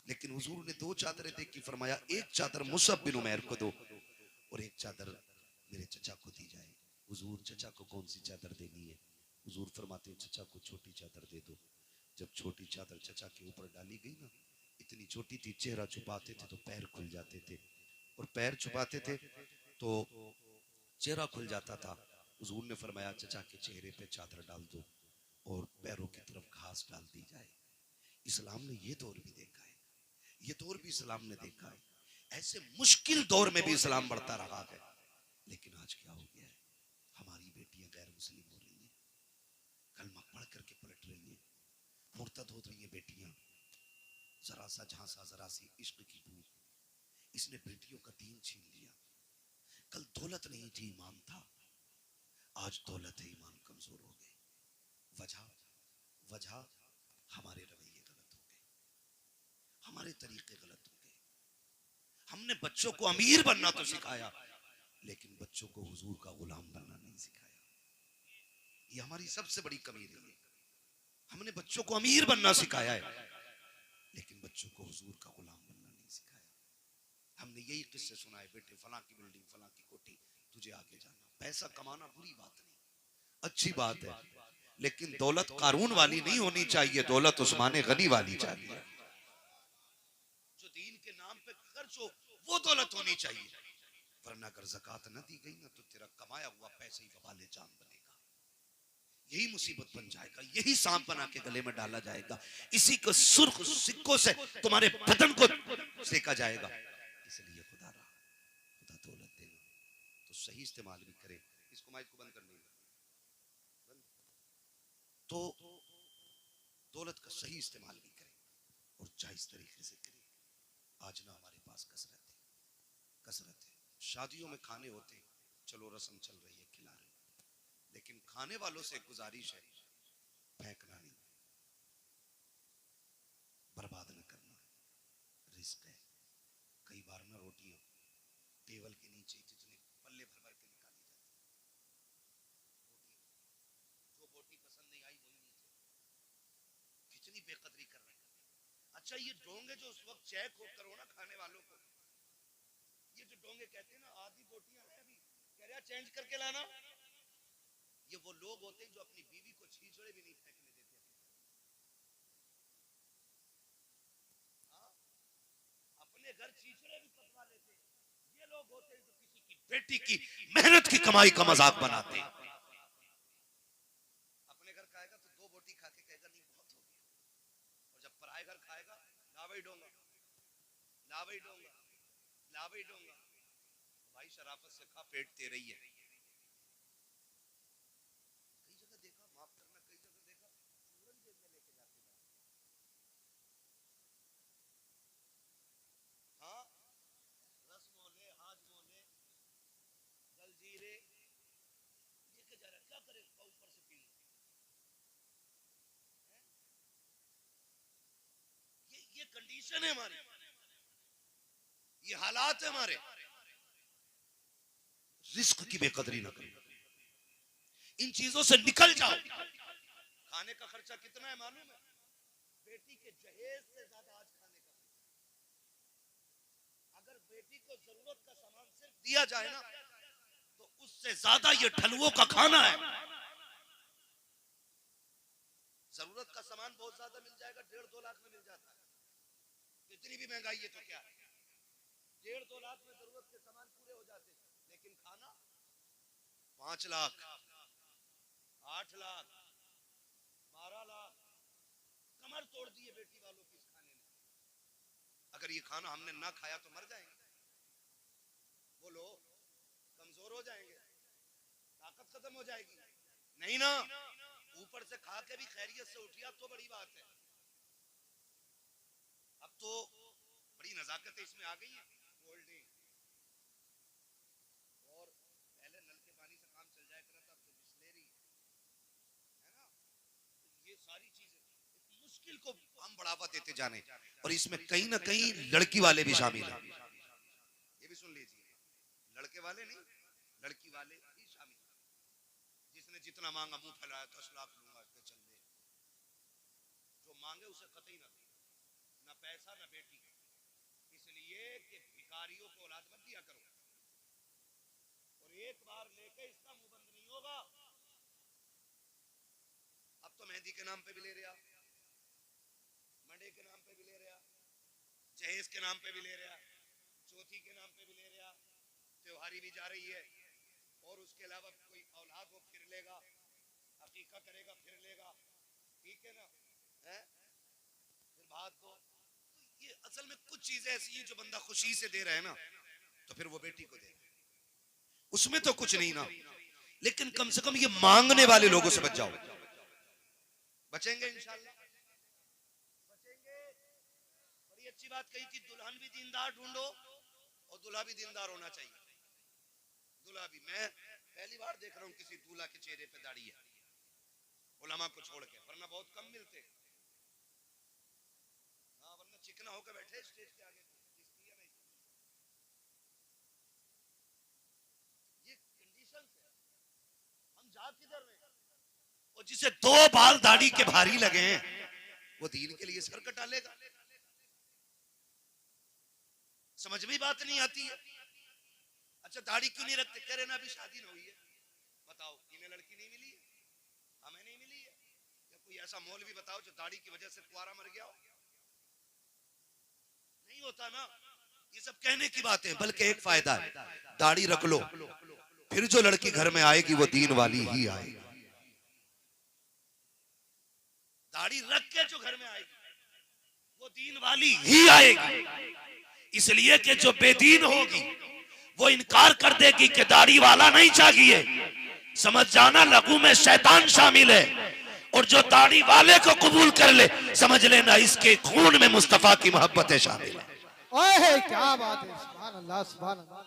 लेकिन हुजूर ने दो चादरें देखी, फरमाया एक चादर मुसअब बिन उमैर को दो और एक चादर मेरे चचा को दी जाए। हुजूर, चचा को कौन सी चादर देनी है? हुजूर फरमाते हैं, चचा को छोटी चादर दे दो। जब छोटी चादर चचा के ऊपर डाली गई ना, इतनी छोटी थी, चेहरा छुपाते थे तो पैर खुल जाते थे, और पैर छुपाते थे तो चेहरा खुल जाता था। हुजूर ने फरमाया, चचा के चेहरे पे चादर डाल दो और पैरों की तरफ घास डाल दी जाए। इस्लाम ने ये दौर भी देखा है, ये दौर भी इस्लाम ने देखा है। ऐसे मुश्किल दौर में भी इस्लाम बढ़ता रहा है। लेकिन आज क्या हो गया है? हमारी बेटियां गैर मुस्लिम हो रही हैं, कलमा पढ़ करके पलट रही हैं, मुर्तद हो रही हैं बेटियां। जरा सा झांसा, जरा सी इश्क की बू, इसने बेटियों का दीन छीन लिया। कल दौलत नहीं थी, ईमान था, आज दौलत है, ईमान कमजोर हो गए। वजह वजह हमारे रवैये गलत हो गए, हमारे तरीके गलत हो गए। हमने बच्चों को अमीर बनना तो सिखाया, लेकिन बच्चों को हुजूर का गुलाम बनना नहीं सिखाया। ये हमारी सबसे बड़ी कमी रही है। हमने बच्चों को अमीर बनना सिखाया है, लेकिन बच्चों को हुजूर का गुलाम बनना नहीं सिखाया। हमने यही किस्से सुनाए, बेटे फलां की बिल्डिंग, फलां की कोठी, तुझे आगे जाना। पैसा कमाना बुरी बात नहीं, अच्छी बात है, लेकिन दौलत कारून वाली नहीं होनी चाहिए, दौलत उस्मान गनी वाली चाहिए। जो दीन के नाम पे खर्च हो, वो दौलत होनी चाहिए। वरना अगर ज़कात न दी गई ना, तो तेरा कमाया हुआ पैसा ही वबाले जान बनेगा, यही मुसीबत बन जाएगा, यही सांप बना के गले में डाला जाएगा, इसी को सुर्ख सिक्कों से तुम्हारे बदन को सेका जाएगा। इसलिए खुदा रहा, खुदा दौलत देना तो सही इस्तेमाल भी करे। इसको माइक को बंद कर देंगे, तो दौलत का सही इस्तेमाल भी करे और जायज तरीके से करे। आज ना हमारे पास कसरत है, कसरत है। शादियों में खाने होते, चलो रस्म चल रही है, खिला रहे, लेकिन खाने वालों से गुजारिश है, फेंकना नहीं, बर्बाद न करना, रिस्क है। कई बार ना रोटियां टेबल के नीचे जितने पल्ले भर भर के निकाली जाती है, जो बोटी पसंद नहीं आई वही नीचे, कितनी बेकदरी कर रहे हैं। अच्छा, ये डोंगे जो उस वक्त चेक करो ना खाने वालों को, ये जो डोंगे कहते हैं ना, आधी बोटियां हैं अभी, कह रहा चेंज करके लाना, ये वो लोग होते हैं जो अपनी बीवी को छीछड़े भी नहीं फेंकने देते। हाँ? अपने घर छीछड़े भी पकवा लेते। ये लोग होते हैं जो किसी की बेटी की मेहनत की कमाई का मजाक बनाते हैं। अपने घर खाएगा तो दो बोटी खा के कहेगा नहीं बहुत हो गया, और जब पराए घर खाएगा, ला वही डोंगा, ला वही डोंगा, ला वही डोंगा। भाई शराफत से खा, पेट तेरा ही है। कई जगह देखा, माफ करना, कई जगह देखा चूरन जेब में लेके जाते हैं। हाँ, रस मोले, हाज मोले, जलजीरे लेके जा रहा है, क्या करे ऊपर से पी लो। ये कंडीशन है हमारी, ये हालात है हमारे। रिस्क की बेकदरी ना करो, इन चीजों से निकल जाओ। खाने का खर्चा कितना है मालूम है? बेटी के जहेज से ज्यादा आज खाने का खर्चा। अगर बेटी को जरूरत का सामान सिर्फ दिया जाए ना, तो उससे ज्यादा ये ठलुओं का खाना है। जरूरत का सामान बहुत ज्यादा मिल जाएगा, 1.5-2 लाख में मिल जाता है। इतनी भी महंगाई है तो क्या है, 1.5-2 लाख में जरूरत के सामान पूरे हो जाते, लेकिन खाना 5 लाख, 8 लाख, 12 लाख, कमर तोड़ दी है बेटी वालों की इस खाने ने। अगर ये खाना हमने ना खाया तो मर जाएंगे, बोलो कमजोर हो जाएंगे, ताकत खत्म हो जाएगी, नहीं ना, ऊपर से खा के भी खैरियत से उठिया तो बड़ी बात है। अब तो बड़ी नजाकत इसमें आ गई है, कोल्ड ड्रिंक, और पहले नल के पानी से काम चल जाया करता था, अब तो बिस्लेरी है ना, तो ये सारी चीजें इस मुश्किल को हम बढ़ावा देते जाने, और इसमें कहीं ना कहीं लड़की वाले भी शामिल हैं, ये भी सुन लीजिए, लड़के वाले नहीं, लड़की वाले भी शामिल हैं। जिसने जितना मांगा मुंह फैलाया 10 लाख लूंगा इस पे चल दे, जो मांगे उसे कतई ना दे, ना पैसा ना बेटी, इसलिए कि भिखारियों को औलाद मत दिया करो, और एक बार लेके इसका मुंह बंद नहीं होगा। अब तो मेहंदी के नाम पे भी ले रहा, मंडे के नाम पे भी ले रहा, जहेज के नाम पे भी ले रहा, चौथी के नाम पे भी ले रहा, त्योहारी भी जा रही है, और उसके अलावा कोई औलाद हो फिर लेगा, अकीका करेगा फिर लेगा, ठीक है ना, है फिर बात को, तो ये असल में कुछ चीजें ऐसी हैं जो बंदा खुशी से दे रहा है ना, तो फिर वो बेटी को दे, उसमें तो कुछ नहीं ना, लेकिन कम से कम ये मांगने वाले लोगों से बच जाओ, बचेंगे इंशाल्लाह, बचेंगे। बड़ी अच्छी बात कही थी, दुल्हन भी दीनदार ढूंढो और दूल्हा भी दीनदार होना चाहिए, दूल्हा भी, मैं पहली बार देख रहा हूँ किसी दूल्हा के चेहरे पे दाढ़ी है, उलमा को छोड़ के, वरना बहुत कम मिलते, हाँ वरना चिकना होकर बैठे स्टेज के आगे, ये कंडीशन है, हम जा किधर रहे, और जिसे 2 बाल दाढ़ी के भारी लगे हैं वो दीन के लिए सर कटा लेगा, समझ में बात नहीं आती है। अच्छा दाढ़ी क्यों नहीं रखते, कह रहे ना अभी शादी ना हुई है, बताओ इन्हें लड़की नहीं मिली है, हमें नहीं मिली है, या कोई ऐसा मौलवी बताओ जो दाढ़ी की वजह से कुआरा मर गया हो, नहीं होता ना, ये सब कहने की बात है, बल्कि एक फायदा है, दाढ़ी रख लो, फिर जो लड़की घर में आएगी वो दीन वाली ही आएगी, दाढ़ी रख के जो घर में आएगी वो दीन वाली ही आएगी, इसलिए कि जो बेदीन होगी वो इनकार कर देगी कि दाढ़ी वाला नहीं चाहिए, समझ जाना लघु में शैतान शामिल है, और जो दाढ़ी वाले को कबूल कर ले समझ लेना इसके खून में मुस्तफा की मोहब्बतें शामिल है। ओए क्या बात है, सुभान अल्लाह सुभान अल्लाह,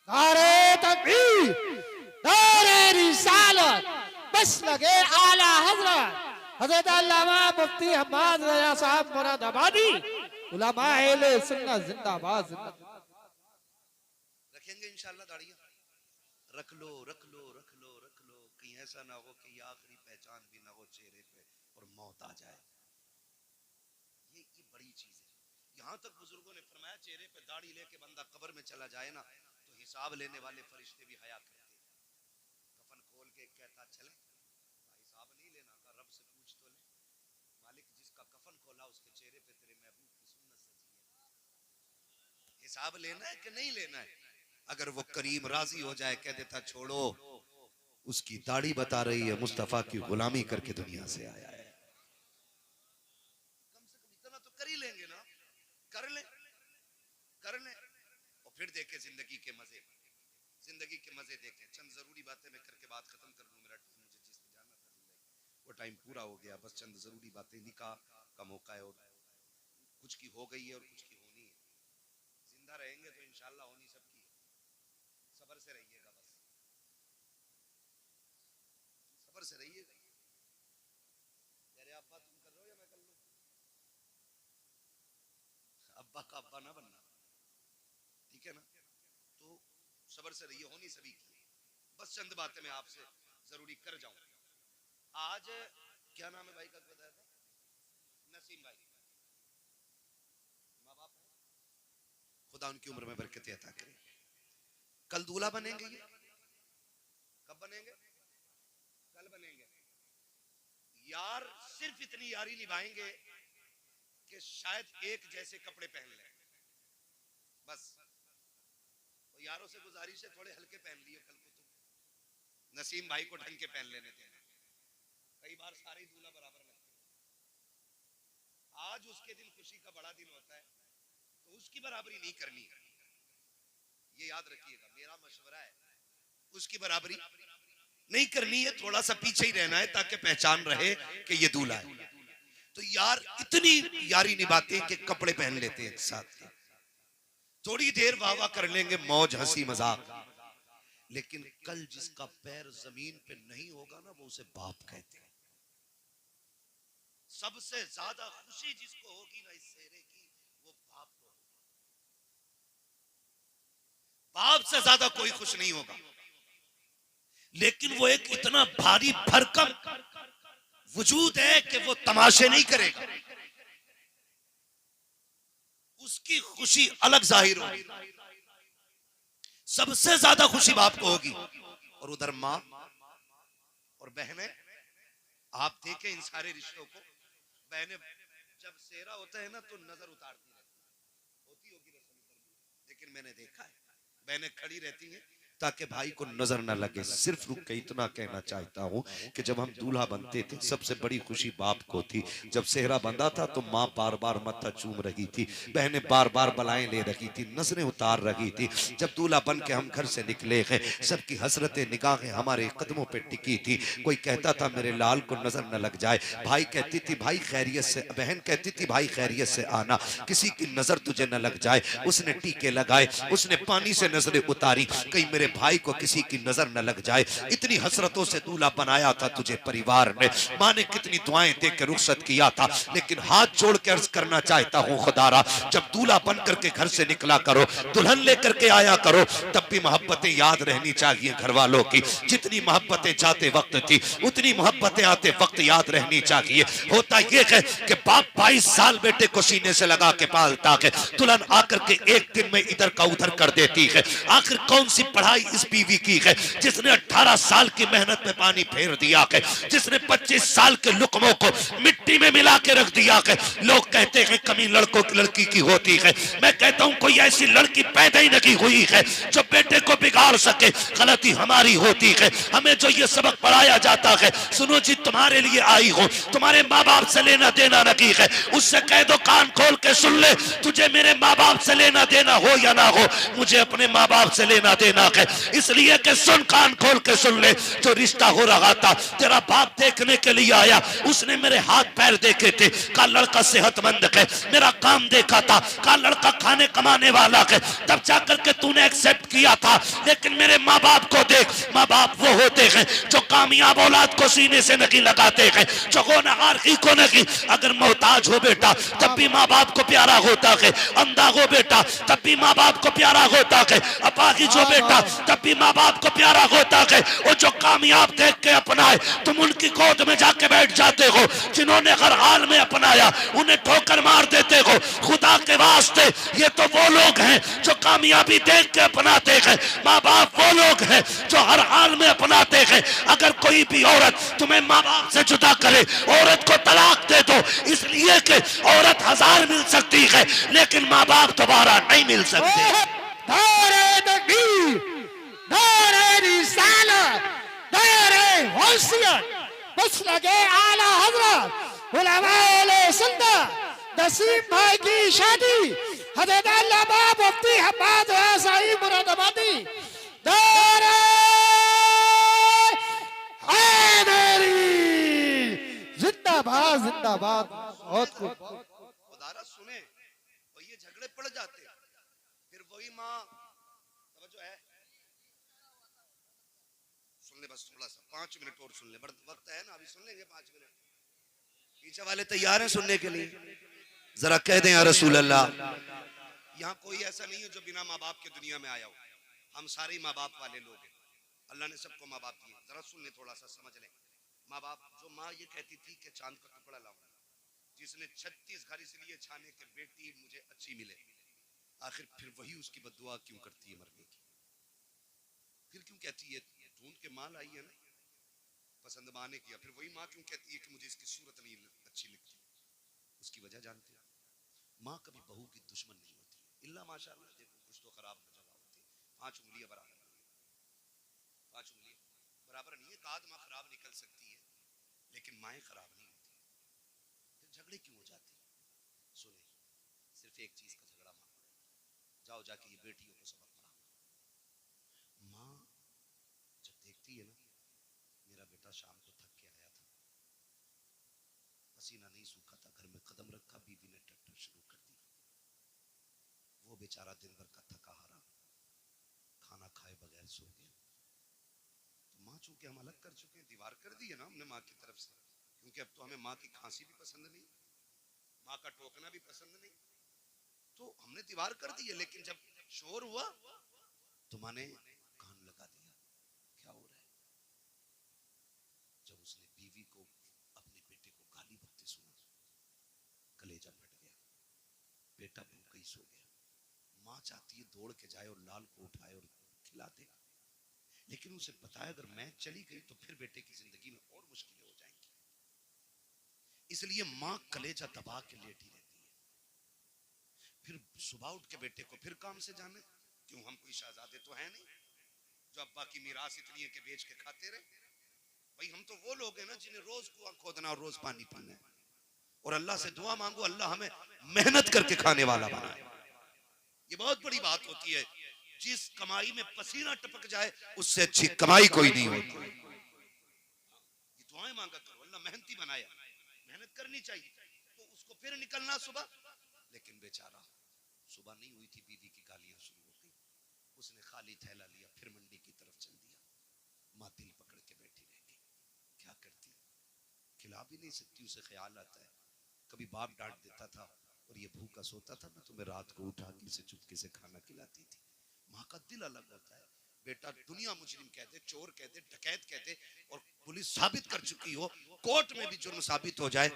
नारे तकबीर, नारे रिसालत, बस लगे आला हजरत हजरत अल्लामा मुफ्ती हम्माद रजा साहब मुरादाबादी, उलमा अहले सुन्नत जिंदाबाद जिंदाबाद। रखेंगे इंशाल्लाह दाढ़ियां, रख लो रख लो रख लो रख लो, कहीं ऐसा ना हो कि ये आखिरी पहचान भी ना हो चेहरे पे और मौत आ जाए, ये बड़ी चीज है। यहाँ तक बुजुर्गों ने फरमाया चेहरे पे दाढ़ी लेके बंदा कब्र में चला जाए ना तो हिसाब लेने वाले फरिश्ते भी हया करते हैं, कफन खोल के कहता चले हिसाब नहीं लेना का, रब से पूछ तो ले, मालिक जिसका कफन खोला उसके चेहरे पे तेरे महबूब की सुन्नत सजी है, हिसाब लेना है कि नहीं लेना है, अगर वो करीम राजी हो जाए कह देता छोड़ो उसकी दाढ़ी बता रही है मुस्तफा की गुलामी करके दुनिया से आया है, कम से कम इतना तो कर ही लेंगे ना, कर ले और फिर देखे जिंदगी के मजे, जिंदगी के मजे देखे। चंद जरूरी बातें मैं करके बात खत्म कर लूं, मेरा टाइम मुझे जिस पे जाना था जिंदगी वो टाइम पूरा हो गया, बस चंद जरूरी बातें, निकाह का मौका है और कुछ की हो गई है और कुछ की होनी है, जिंदा रहेंगे तो इंशाल्लाह होनी सबकी है, सब्र से रहिएगा, बस सब्र से रहिएगा। यारे अब्बा तुम कर रहे हो या मैं कर लूं, अब्बा का अब्बा ना बनना, ठीक है ना, तो सब्र से रहिए, होनी सभी की। बस चंद बातें मैं आपसे जरूरी कर जाऊं। आज क्या नाम है भाई का बताया था, नसीम भाई, माँ बाप खुदा उनकी उम्र में बरकत अता करे, कल दूल्हा बनेंगे, ये कब बनेंगे, कल बनेंगे, यार सिर्फ इतनी यारी निभाएंगे कि शायद एक जैसे कपड़े पहन लें, बस तो यारों से गुजारिश है थोड़े हल्के पहन लिए कल को, तुम नसीम भाई को ढंग के पहन लेने देना, कई बार सारे दूल्हा बराबर लगते हैं। आज आज उसके दिन खुशी का बड़ा दिन होता है तो उसकी बराबरी नहीं करनी है। ये याद रखिएगा, मेरा मशवरा है, उसकी बराबरी नहीं करनी है, थोड़ा सा पीछे ही रहना है ताकि पहचान रहे कि ये दूल्हा है। तो यार इतनी यारी निभाते हैं कि कपड़े पहन लेते हैं साथ के, थोड़ी देर वाह वाह कर लेंगे, मौज हंसी मजाक, लेकिन कल जिसका पैर जमीन पे नहीं होगा ना, वो उसे बाप कहते हैं। सबसे ज्यादा खुशी जिसको होगी ना इस सेहरे की, वो बाप को होगी। बाप से ज्यादा कोई खुश नहीं होगा, लेकिन वो एक इतना भारी भरकम वजूद है कि वो तमाशे नहीं करेगा, उसकी खुशी अलग जाहिर होगी। सबसे ज्यादा खुशी बाप को होगी, और उधर माँ और बहनें। आप देखें इन सारे रिश्तों को, बहनें जब सेहरा होता है ना तो नजर उतारती रहती होती होगी रसम पर, लेकिन मैंने देखा है बहनें खड़ी रहती हैं ताकि भाई को नजर न लगे। सिर्फ रुक के इतना कहना चाहता हूँ कि जब हम दूल्हा बनते थे सबसे बड़ी खुशी बाप को थी। जब सेहरा बंधा था तो माँ बार बार मत्था चूम रही थी, बहनें बार बार बलाएं ले रही थी, नजरें उतार रही थी। जब दूल्हा बन के हम घर से निकले हैं, सबकी हसरतें निगाहें हमारे कदमों पे टिकी थी। कोई कहता था मेरे लाल को नजर न लग जाए, भाई कहती थी भाई खैरियत से, बहन कहती थी भाई खैरियत से आना, किसी की नजर तुझे न लग जाए। उसने टीके लगाए, उसने पानी से नजरें उतारी, कहीं मेरे भाई को किसी की नजर न लग जाए। इतनी हसरतों से दूल्हा बनाया था तुझे परिवार ने, माँ ने कितनी दुआएं दे के रुखसत किया था। लेकिन हाथ जोड़ के अर्ज करना चाहता हूँ खुदारा, जब दूल्हा बन करके घर से निकला करो, दुल्हन लेकर के आया करो, तब भी मोहब्बतें याद रहनी चाहिए घर वालों की। जितनी मोहब्बतें जाते वक्त थी उतनी मोहब्बतें आते वक्त याद रहनी चाहिए। होता यह है कि बाप 22 साल बेटे को सीने से लगा के पालता है, दुल्हन आकर के एक दिन में इधर का उधर कर देती है। आखिर कौन सी पढ़ाई इस बीवी की है जिसने 18 साल की मेहनत में पानी फेर दिया है, जिसने 25 साल के लुकमों को मिट्टी में मिला के रख दिया है। लोग कहते हैं कमी लड़कों की लड़की की होती है, मैं कहता हूं कोई ऐसी लड़की पैदा ही नहीं हुई है जो बेटे को बिगाड़ सके। गलती हमारी होती है, हमें जो ये सबक पढ़ाया जाता है, सुनो जी तुम्हारे लिए आई हो, तुम्हारे माँ बाप से लेना देना नहीं है, उससे कह दो कान खोल के सुन ले, तुझे मेरे माँ बाप से लेना देना हो या ना हो, मुझे अपने माँ बाप से लेना देना है। इसलिए कि सुन, कान खोल के सुन ले, जो रिश्ता हो रहा था तेरा बाप देखने के लिए आया, उसने मेरे हाथ पैर देखे थे, का लड़का सेहतमंद है, मेरा काम देखा था, का लड़का खाने कमाने वाला है, तब जाकर के तूने एक्सेप्ट किया था। लेकिन मेरे माँ बाप को देख, माँ बाप वो होते हैं जो कामयाब औलाद को सीने से नहीं लगाते हैं, जो गुनहगार को नहीं। अगर मोहताज हो बेटा तब भी माँ बाप को प्यारा होता है, अंधा हो बेटा तब भी माँ बाप को प्यारा होता है, अपाहिज हो बेटा तब भी माँ बाप को प्यारा होता है। वो जो कामयाब देख के अपनाए तुम उनकी गोद में जाके बैठ जाते हो, जिन्होंने हर हाल में अपनाया उन्हें ठोकर मार देते हो। खुदा के वास्ते ये तो वो लोग हैं जो कामयाबी देख के अपनाते हैं, माँ बाप वो लोग हैं जो हर हाल में अपनाते हैं। अगर कोई भी औरत तुम्हें माँ बाप से जुदा करे, औरत को तलाक दे दो, इसलिए कि औरत 1000 मिल सकती है लेकिन माँ बाप दोबारा नहीं मिल सकते। नारे तकबीर, नारे रिसालत, नारे गौसियत, बस लगे आला हजरत उलमाए सुन्नत नसीम भाई की शादी हजरत अल्लामा मुफ्ती हम्माद साहिब मुरादाबादी। नारे हैदरी जिंदाबाद जिंदाबाद। बहुत खूब। खुदारा सुने और ये झगड़े पड़ जाते, फिर वही माँ जो है सुन ले, बस थोड़ा सा 5 मिनट और सुन ले, वक्त है ना, अभी सुन लेंगे 5 मिनट। पीछे वाले तैयार हैं सुनने के लिए? जरा कह दें या रसूल अल्लाह। यहाँ कोई ऐसा नहीं है जो बिना माँ बाप के दुनिया में आया हो, हम सारे माँ बाप वाले लोग हैं, अल्लाह ने सबको माँ बाप दिए। जरा सुन ले, थोड़ा सा समझ लें। माँ बाप, जो माँ ये कहती थी कि चांद का टुकड़ा लाऊं, जिसने 36 घर इसलिए छाने के बेटी मुझे अच्छी मिले, आखिर फिर वही उसकी बद्दुआ क्यों करती है मरने की? फिर क्यों कहती है ढूंढ के माँ लाई है ना पसंद माँ ने किया, फिर वही माँ क्यों कहती है कि मुझे इसकी सूरत नहीं अच्छी लगती? उसकी वजह जानते हैं, माँ कभी बहू की दुश्मन नहीं होती है, इल्ला माशाअल्लाह। देखो कुछ तो खराब नजर होती है, 5 उंगलियां बराबर नहीं है, 5 उंगलियां बराबर नहीं है, एक माँ खराब निकल सकती है लेकिन माएँ खराब नहीं होती। फिर झगड़े क्यों हो जाते हैं? सिर्फ एक चीज का झगड़ा मां, जाओ जाके ये बेटियों को सबक पढ़ाओ। माँ जब देखती है ना, मेरा बेटा शाम को थक के आया था, पसीना नहीं सूखा था, घर में कदम रखा, बीवी ने ट्रैक्टर शुरू कर दी, वो बेचारा दिन भर का थका हारा खाना खाए बगैर सो गया। तो माँ चूंकि हम अलग कर चुके हैं, दीवार कर दी है ना हमने माँ की तरफ से, क्योंकि अब तो हमें माँ की खांसी भी पसंद नहीं, माँ का टोकना भी पसंद नहीं, तो हमने दीवार कर दी है। लेकिन जब शोर हुआ तो माँ ने कान लगा दिया, क्या हो रहा है। जब उसने बीवी को, अपने बेटे को गाली बकते सुना, कलेजा फट गया, बेटा भूखा ही सो गया। माँ चाहती है दौड़ के जाए और लाल को उठाए और खिला दे, लेकिन उसे पता है अगर मैं चली गई तो फिर बेटे की जिंदगी में और मुश्किलें हो जाएंगी, इसलिए माँ कलेजा दबा के लेटी रहती है। फिर सुबह उठ के बेटे को फिर काम से जाने, क्यों हम कोई शहजादे तो है नहीं जो अब्बा की मीरास इतनी है कि बेच के खाते रहे। भाई हम तो वो लोग हैं ना जिन्हें रोज कुआं खोदना और रोज पानी पीना है, और अल्लाह से दुआ मांगो अल्लाह हमें मेहनत करके खाने वाला बनाए। ये बहुत बड़ी बात होती है, जिस कमाई में पसीना टपक जाए उससे अच्छी कमाई कोई नहीं होती। ये दुआएं मांगा करो, अल्लाह मेहनती बनाया, मेहनत करनी चाहिए। तो उसको फिर निकलना सुबह, लेकिन बेचारा सुबह नहीं हुई थी, बीवी की गालियां शुरू हो गई, उसने खाली थैला लिया फिर मंडी की तरफ चल दिया। माँ दिल पकड़ के बैठी रह गई, क्या करती, खिला भी नहीं सकती, उसे ख्याल आता है कभी बाप डांट देता था और ये भूखा सोता था ना, तो मैं रात को उठा के इसे चुपके से खाना खिलाती थी। माँ का दिल अलग होता है। बेटा दुनिया मुजरिम कहते, चोर कहते, डकैत कहते, और पुलिस साबित कर चुकी हो, कोर्ट में भी जुर्म साबित हो जाए,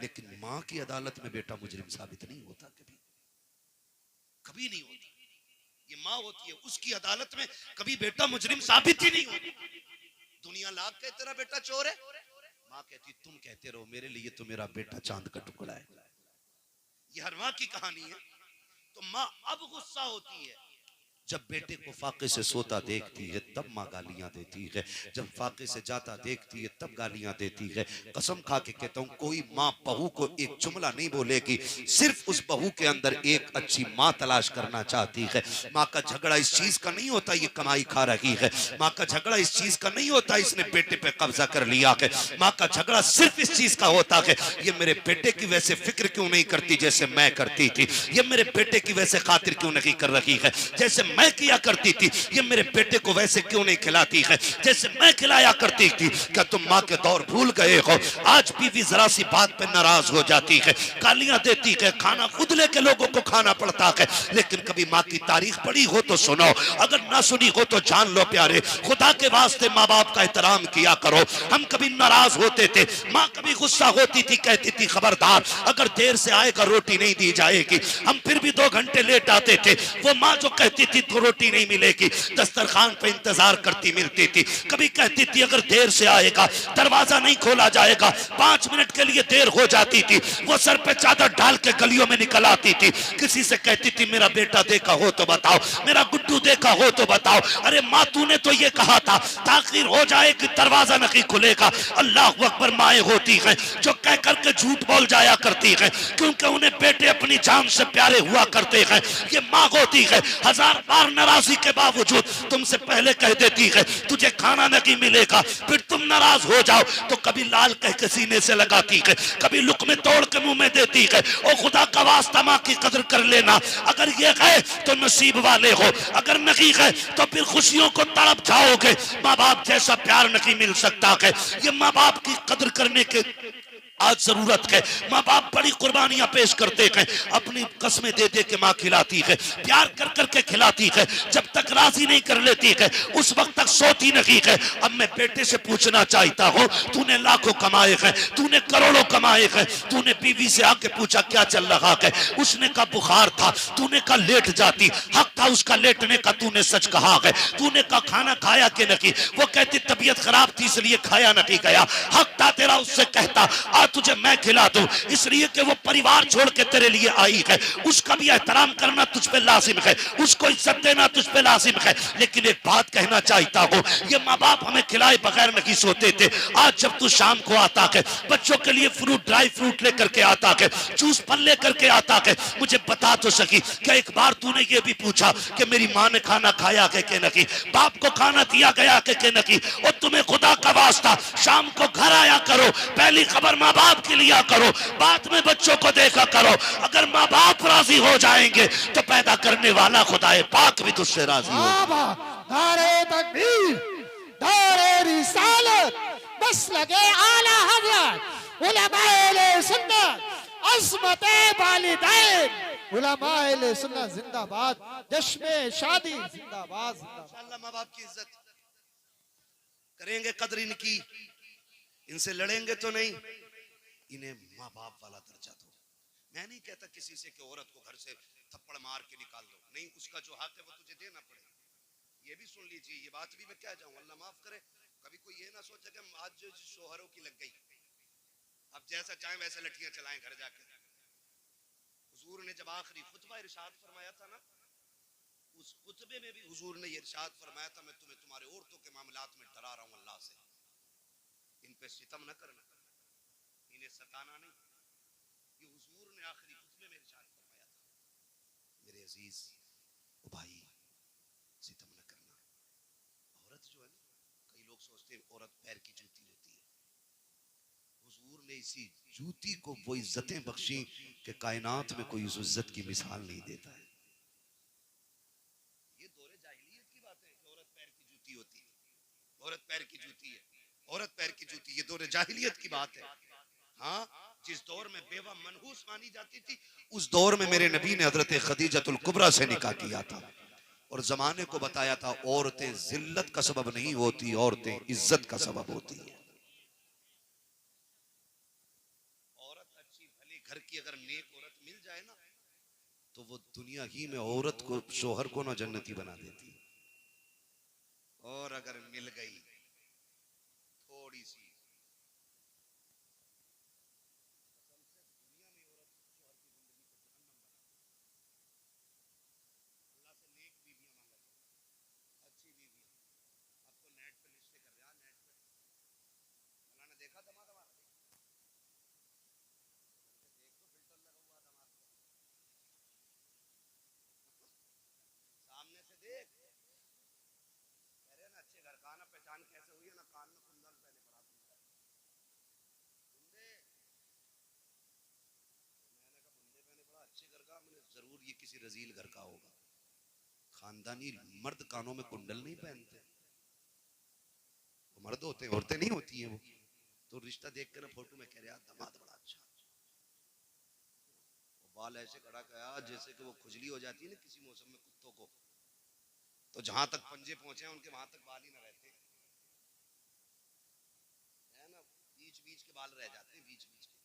लेकिन माँ की अदालत में बेटा मुजरिम साबित नहीं होता, कभी कभी नहीं होता। ये माँ होती है, उसकी अदालत में कभी बेटा मुजरिम साबित ही नहीं होता। दुनिया लाख कहे तेरा बेटा चोर है, माँ कहती तुम कहते रहो, मेरे लिए तो मेरा बेटा चांद का टुकड़ा है। ये हर माँ की कहानी है। तो माँ अब गुस्सा होती है जब बेटे को फाके से सोता देखती है, तब माँ गालियां देती है, जब फाके से जाता देखती है तब गालियां देती है। कसम खा के कहता हूँ, कोई माँ बहू को एक जुमला नहीं बोलेगी, सिर्फ उस बहू के अंदर एक अच्छी माँ तलाश करना चाहती है। माँ का झगड़ा इस चीज का नहीं होता ये कमाई खा रही है, माँ का झगड़ा इस चीज का नहीं होता इसने बेटे पे कब्जा कर लिया है, माँ का झगड़ा सिर्फ इस चीज का होता है, ये मेरे बेटे की वैसे फिक्र क्यों नहीं करती जैसे मैं करती थी, ये मेरे बेटे की वैसे खातिर क्यों नहीं कर रही है जैसे मैं किया करती थी, ये मेरे बेटे को वैसे क्यों नहीं खिलाती है जैसे मैं खिलाया करती थी। क्या तुम माँ के दौर भूल गए हो? आज बीवी जरा सी बात पे नाराज हो जाती है, गालियां देती है, खाना खुद लेके लोगों को खाना पड़ता है, लेकिन कभी माँ की तारीख पढ़ी हो तो सुनो, अगर ना सुनी हो तो जान लो प्यारे, खुदा के वास्ते माँ बाप का एहतराम किया करो। हम कभी नाराज होते थे, माँ कभी गुस्सा होती थी, कहती थी खबरदार अगर देर से आएगा रोटी नहीं दी जाएगी। हम फिर भी 2 घंटे लेट आते थे, वो माँ जो कहती थी तो रोटी नहीं मिलेगी, दस्तरखान पे इंतजार करती मिलती थी। कभी कहती थी अगर देर से आएगा दरवाजा नहीं खोला जाएगा, 5 मिनट के लिए देर हो जाती थी, वो सर पे चादर डाल के गलियों में निकल आती थी। किसी से कहती थी मेरा बेटा देखा हो तो बताओ, मेरा गुड्डू देखा हो तो बताओ। अरे माँ तूने तो ये कहा था ताखिर हो जाए कि दरवाजा नहीं खुलेगा। अल्लाह अकबर, माएँ होती हैं जो कह करके झूठ बोल जाया करती हैं, क्योंकि उन्हें बेटे अपनी जान से प्यारे हुआ करते हैं। ये माँ होती है, 1000 बार नाराजगी के बावजूद तुमसे पहले कह देती है तुझे खाना नहीं मिलेगा, फिर तुम नाराज हो जाओ तो कभी लाल कह के सीने से लगाती है, कभी लुक़्मे तोड़ के मुंह में देती है। ओ खुदा का वास्ता माँ की कदर कर लेना, अगर ये है तो नसीब वाले हो, अगर नहीं है तो फिर खुशियों को तड़प जाओगे। माँ बाप जैसा प्यार नहीं मिल सकता है। ये माँ बाप की कदर करने के आज जरूरत है। माँ बाप बड़ी कुर्बानियां पेश करते हैं, अपनी कस्में दे दे के माँ खिलाती है, प्यार कर करके खिलाती है, जब तक राजी नहीं कर लेती है उस वक्त तक सोती नहीं है। अब मैं बेटे से पूछना चाहता हूँ, तूने लाखों कमाए हैं, तूने करोड़ों कमाए हैं, तूने बीवी से आके पूछा क्या चल रहा है? उसने कहा बुखार था, तूने कहा लेट जाती, हक था उसका लेटने का, तूने सच कहा है। तूने कहा खाना खाया कि नहीं, वो कहती तबीयत खराब थी इसलिए खाया नहीं गया, हक था तेरा उससे कहता। आज तुझे मैं खिला दूं, इसलिए कि वो परिवार छोड़ के तेरे लिए आई है, उसका भी एहतराम करना तुझ पे लाजिम है, उसको इज्जत देना तुझ पे लाजिम है। लेकिन एक बात कहना चाहता हूं, ये माँ बाप हमें खिलाए बगैर नहीं सोते थे। आज जब तू शाम को आता है, बच्चों के लिए फ्रूट, ड्राई फ्रूट लेकर के आता है, जूस फल लेकर के आता है, मुझे बता तो सकी क्या एक बार तूने ये भी पूछा कि मेरी माँ ने खाना खाया है कि नहीं, बाप को खाना दिया गया है कि नहीं? और तुम्हें खुदा का वास्ता शाम को घर आया करो, पहली खबर माँ बाप की लिया करो, बाद में बच्चों को देखा करो। अगर माँ बाप राजी हो जाएंगे तो पैदा करने वाला खुदाए पाक भी तुझसे राजी होगा। नारे तकबीर, नारे रिसालत, मसलके आला हज़रत, उलमाए सुन्नत, अज़मते वालिदैन, उलमाए सुन्नत जिंदाबाद, जश्न शादी जिंदाबाद। इंशाअल्लाह माँ बाप की इज्जत करेंगे, कदर इनकी, इनसे लड़ेंगे तो नहीं, इन्हें माँ बाप वाला दर्जा दो। मैं नहीं कहता किसी से कि औरत को घर से थप्पड़ मार के निकाल दो, नहीं, उसका जो हक है वो तुझे देना पड़ेगा। ये भी सुन लीजिए, ये बात भी मैं क्या जाऊं, अल्लाह माफ करे, कभी कोई ये ना सोचे कि आज जो शोहरों की लग गई, अब जैसा चाहे वैसे लठियां चलाएं घर जाके। हुजूर ने जब आखिरी खुतबा इरशाद फरमाया था ना, उस खुतबे में भी हुजूर ने इरशाद फरमाया था, मैं तुम्हें तुम्हारे औरतों के मामलात में डरा रहा हूं अल्लाह से, इन पे सितम न करना, इन्हें सताना नहीं। ये हुजूर ने आखिरी खुतबे में इरशाद फरमाया था। मेरे अजीज ओ भाई, सितम न करना। औरत जो है ना, कई लोग सोचते हैं औरत पैर की जूती होती है, हुजूर ने इसी जूती को वो इज्जतें बख्शी कि कायनात में कोई उस इज्जत की मिसाल नहीं देता है। ये दौरे जाहिलियत की बात है कि औरत पैर की जूती होती है, औरत पैर की जूती है, औरत पैर की जूती, ये दौरे जाहिलियत की बात है। हाँ, जिस दौर में बेवा मनहूस मानी जाती थी, उस दौर में मेरे नबी ने हजरत खदीजतुल कुबरा से निकाह किया था और जमाने को बताया था औरतें जिल्लत का सबब नहीं होती, औरतें इज्जत का सबब होती है। औरत अच्छी भली घर की अगर नेक औरत मिल जाए ना, तो वो दुनिया ही में औरत को, शोहर को ना जन्नती बना देती है। और अगर मिल गई थोड़ी सी, देखा दमा दमा सामने से देख, कह रहे ना अच्छे घर का, ना पहचान कैसे हुई है, ना कान में कुंदन पहने पड़ा बुंदे। मैंने कहा बुंदे पहने पड़ा अच्छे घर का, मैंने जरूर ये किसी रजील घर का होगा। खानदानी मर्द कानों में कुंडल नहीं पहनते, वो मर्द होते हैं, औरतें नहीं होती हैं। वो तो रिश्ता देख कर ना फोटो में कह रहा दामाद बड़ा अच्छा, बाल ऐसे खड़ा गया जैसे कि वो खुजली हो जाती है ना किसी मौसम में कुत्तों को, तो जहां तक पंजे पहुंचे हैं उनके वहां तक बाल ही ना रहते है ना, बीच बीच के बाल रह जाते हैं, बीच बीच के।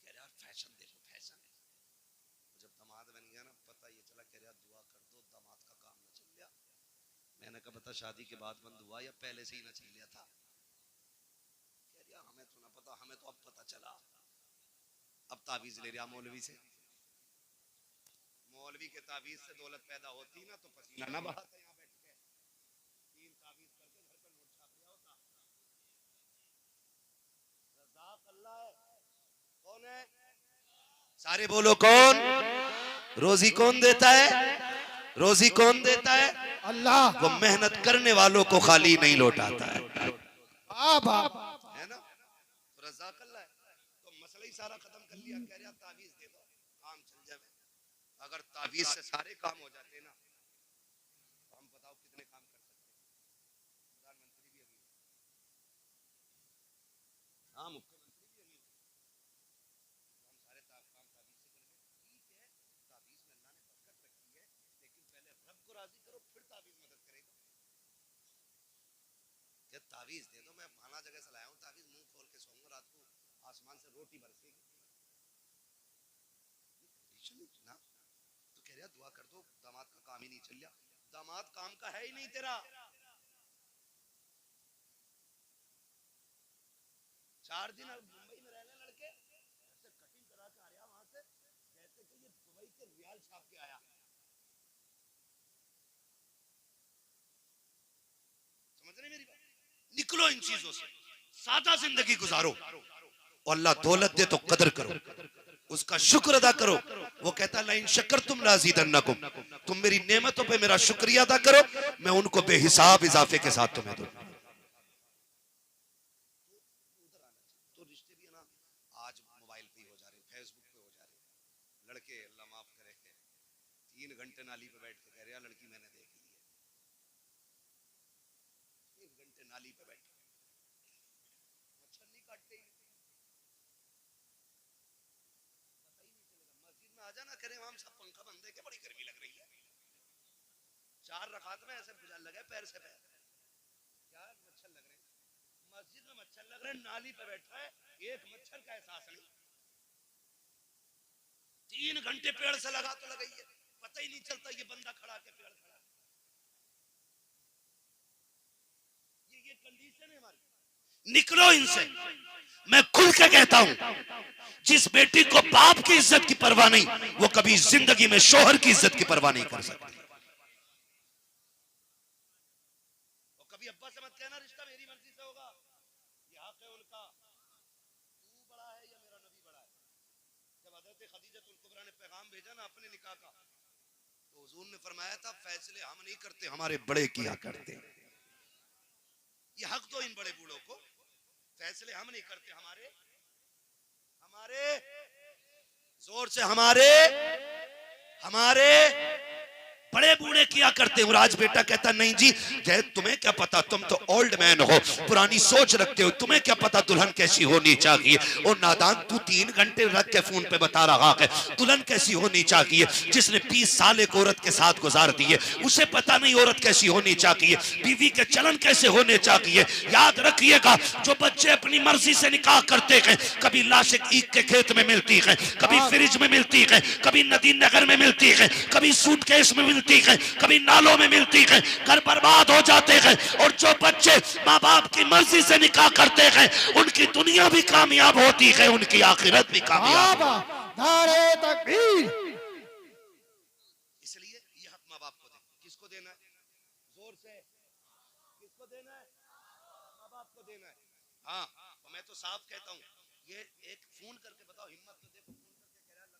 कह रहा फैशन देखो, फैशन। जब दामाद बन गया ना, पता ये चला, कह रहा दुआ कर दो दामाद का काम ना चल गया। मैंने कहा पता शादी के बाद बंद हुआ या पहले से ही ना चल गया था? कह रहा हमें तो ना पता, हमें तो अब पता चला। अब ताबीज ले रहा मौलवी से, मौलवी के ताबीज से दौलत पैदा होती ना तो पसीना ना बहाता यहाँ बैठ के, तीन ताबीज करके घर पे नोट छाप दिया होता। रज़ाक अल्लाह है। कौन है? सारे बोलो कौन? रोजी कौन देता है? रोजी कौन देता है? अल्लाह। वो मेहनत करने वालों को खाली नहीं लौटाता है, है ना? रज़ाक अल्लाह है। तो मसला ही सारा खत्म कर लिया। कह रहा ताबीज दे दो काम चल जाए। अगर ताबीज से सारे काम हो जाते ना, तो हम बताओ कितने काम कर सकते। प्रधानमंत्री भी अमीर, हाँ मुख्यमंत्री भी अमीर, तो हम सारे काम ताबीज से कर लें। ठीक है, ताबीज में अल्लाह ने बरकत रखी है, लेकिन पहले रब को राजी करो, फिर ताबीज मदद करेगा। क्या ताबीज दे दो, मैं फलाना जगह से लाया हूँ ताबीज, मुंह खोल के सोऊंगा, रात को आसमान से रोटी बरसेगी ना। तो कह रहा दुआ कर दो, दामाद का काम ही नहीं चल रहा। दामाद काम का है ही नहीं तेरा। 4 दिन मुंबई में रहने लड़के, दुबई के रियाल छाप के आया। समझ रहे मेरी बात? निकलो इन चीजों से, सादा जिंदगी गुजारो। और अल्लाह दौलत दे तो कदर करो, उसका शुक्र अदा करो। वो कहता लाइन शक्कर तुम लाज़ीदन्नकुम, तुम मेरी नेमतों पे मेरा शुक्रिया अदा करो, मैं उनको बेहिसाब इजाफे के साथ तुम्हें दूं। तो रिश्ते भी है ना, आज मोबाइल पे हो जा रहे, फेसबुक पे हो जा रहे। लड़के अल्लाह माफ करे 3 घंटे नाली पे बैठ के कह रहे हैं लड़की मैंने देख ली है। 3 घंटे नाली पे बैठ, मच्छर नहीं काटते ही, मस्जिद में आ जाना करे हम सब पंखा बंद है, बड़ी गर्मी लग रही है। 4 रकात में ऐसे बुझा लगे पैर से पैर, क्या मच्छर लग रहे हैं। मस्जिद में मच्छर लग रहे हैं, नाली पे बैठा है, एक मच्छर का एहसास नहीं। 3 घंटे पेड़ से लगा तो लगाई है, पता ही नहीं चलता ये बंदा खड़ा के पेड़ खड़ा। ये कंडीशन है हमारी। निकलो इनसे, मैं खुल के कहता हूं, जिस बेटी को बाप की इज्जत की परवाह नहीं, वो कभी जिंदगी में शोहर की इज्जत की परवाह नहीं कर सकती। और कभी अब्बा से मत कहना रिश्ता मेरी मर्जी से होगा, ये हक है उनका। तू बड़ा है या मेरा नबी बड़ा है? जब हजरत खदीजतुल कुबरा ने पैगाम भेजा ना अपने निकाह का, तो हुजूर ने फरमाया था फैसले हम नहीं करते, हमारे बड़े किया करते। ये हक दो इन बड़े बूढ़ों को, फैसले हम नहीं करते, हमारे जोर से हमारे बड़े बूढ़े किया करते। और आज बेटा कहता नहीं जी, तुम्हें क्या पता, तुम तो ओल्ड मैन हो, पुरानी सोच रखते हो, तुम्हें क्या पता दुल्हन कैसी होनी चाहिए। और नादान, तू 3 घंटे रख के फोन पे बता रहा है दुल्हन कैसी होनी चाहिए। जिसने 20 साल एक औरत के साथ गुजार दिए, उसे पता नहीं औरत कैसी होनी चाहिए, बीवी के चलन कैसे होने चाहिए। याद रखिएगा, जो बच्चे अपनी मर्जी से निकाह करते हैं, कभी लाशें ईख के खेत में मिलती है, कभी फ्रिज में मिलती है, कभी नदी नगर में मिलती है, कभी सूटकेस में मिलती है, कभी नालों में मिलती है, घर बर्बाद हो जाते हैं। और जो बच्चे माँ बाप की मर्जी से निकाह करते हैं, उनकी दुनिया भी कामयाब होती है, उनकी आखिरत भी कामयाब। नारे तकबीर। इसलिए ये हक माँ बाप को दे। किसको देना है? जोर से किसको देना है? माँ बाप को देना है। हाँ, तो मैं तो साफ कहता हूँ, ये एक फोन करके बताओ, हिम्मत तो देखो, फोन करके कह रहा है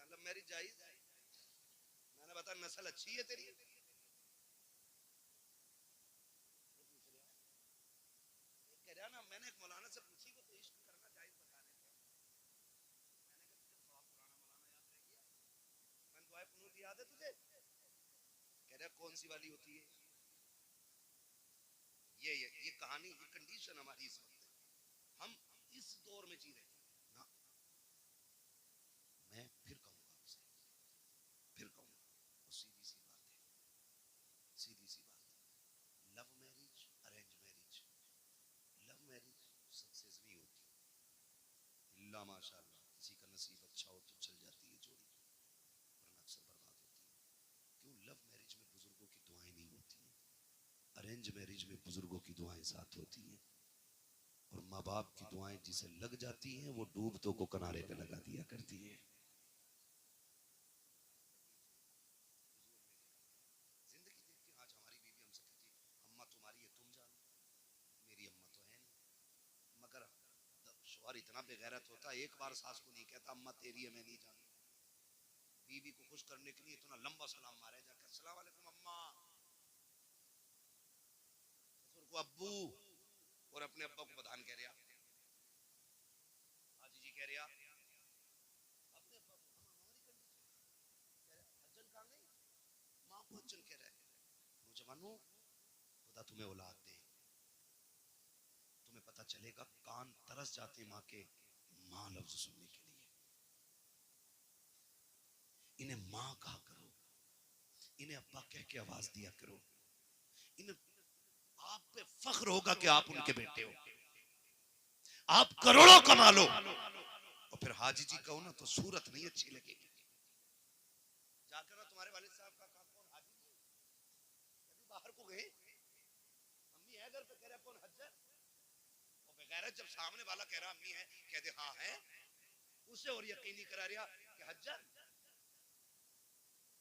लव मैरिज जायज है। मैंने बता नस्ल अच्छी है तेरी, कह रहा ना। मैंने एक मौलाना से पूछी, वो तो इश्क करना जायज बता रहे थे। मैंने कहा तुझे थोड़ा पुराना मौलाना याद रह गया। मैंने दुआ कुनूत याद है तुझे? कह रहा कौन सी वाली होती है? ये कहानी, ये कंडीशन हमारी इस वक्त है। हम इस दौर में जी रहे हैं ना। मैं फिर कहूंगा आपसे, फिर कहूंगा, और सीधी सी बात है, सीधी सी बात है, love marriage, arrange marriage, love marriage success नहीं होती, इल्ला माशाअल्लाह किसी का नसीब अच्छा हो तो चल जाती है जोड़ी, वरना अक्सर बर्बाद होती है। क्यों? लव मैरिज में बुजुर्गों की दुआएं नहीं होती हैं, अरेंज मैरिज में बुजुर्गों की दुआएं साथ होती हैं। और माँ बाप की दुआएं जिसे लग जाती हैं, वो डूबतों को किनारे पे लगा दिया करती है। जिंदगी देखते हैं, आज हमारी बीवी हमसे कहती है अम्मा तुम्हारी है तुम जानो, मेरी अम्मा तो है नहीं। मगर शौहर इतना बेगैरत होता है, एक बार सास को नहीं कहता अम्मा तेरी है मैं नहीं जानती। बीवी को खुश करने के लिए इतना लंबा सलाम मारे जाकर, अस्सलाम वालेकुम अम्मा, ससुर को अब्बू, और अपने अब्बा को बधान कह रहा, हाजी जी कह रहा, अपने अब्बा को हमारी कंडीशन कह रहा, हज्जन कहां गई, मां को हज्जन कह रहा है। नौजवानों, खुदा तुम्हें औलाद दे, तुम्हें पता चलेगा कान तरस जाते मां के मां लफ्ज सुनने के लिए। इन्हें मां कहा करो, इन्हें अब्बा कह के आवाज दिया करो, इन्हें आप पे फख्र होगा कि आप उनके बेटे हो। आप करोड़ों कमा लो और फिर हाजी जी कहो ना तो सूरत नहीं अच्छी लगेगी। जाकर ना तुम्हारे वालिद साहब का कौन हाजी जी, कभी बाहर को गए, अम्मी है घर पे, कह रहा कौन हज्जर, और बगैर जब सामने वाला कह रहा अम्मी है, कह दे हाँ है, उसे और यकीनी करा रहा कि हज्जन,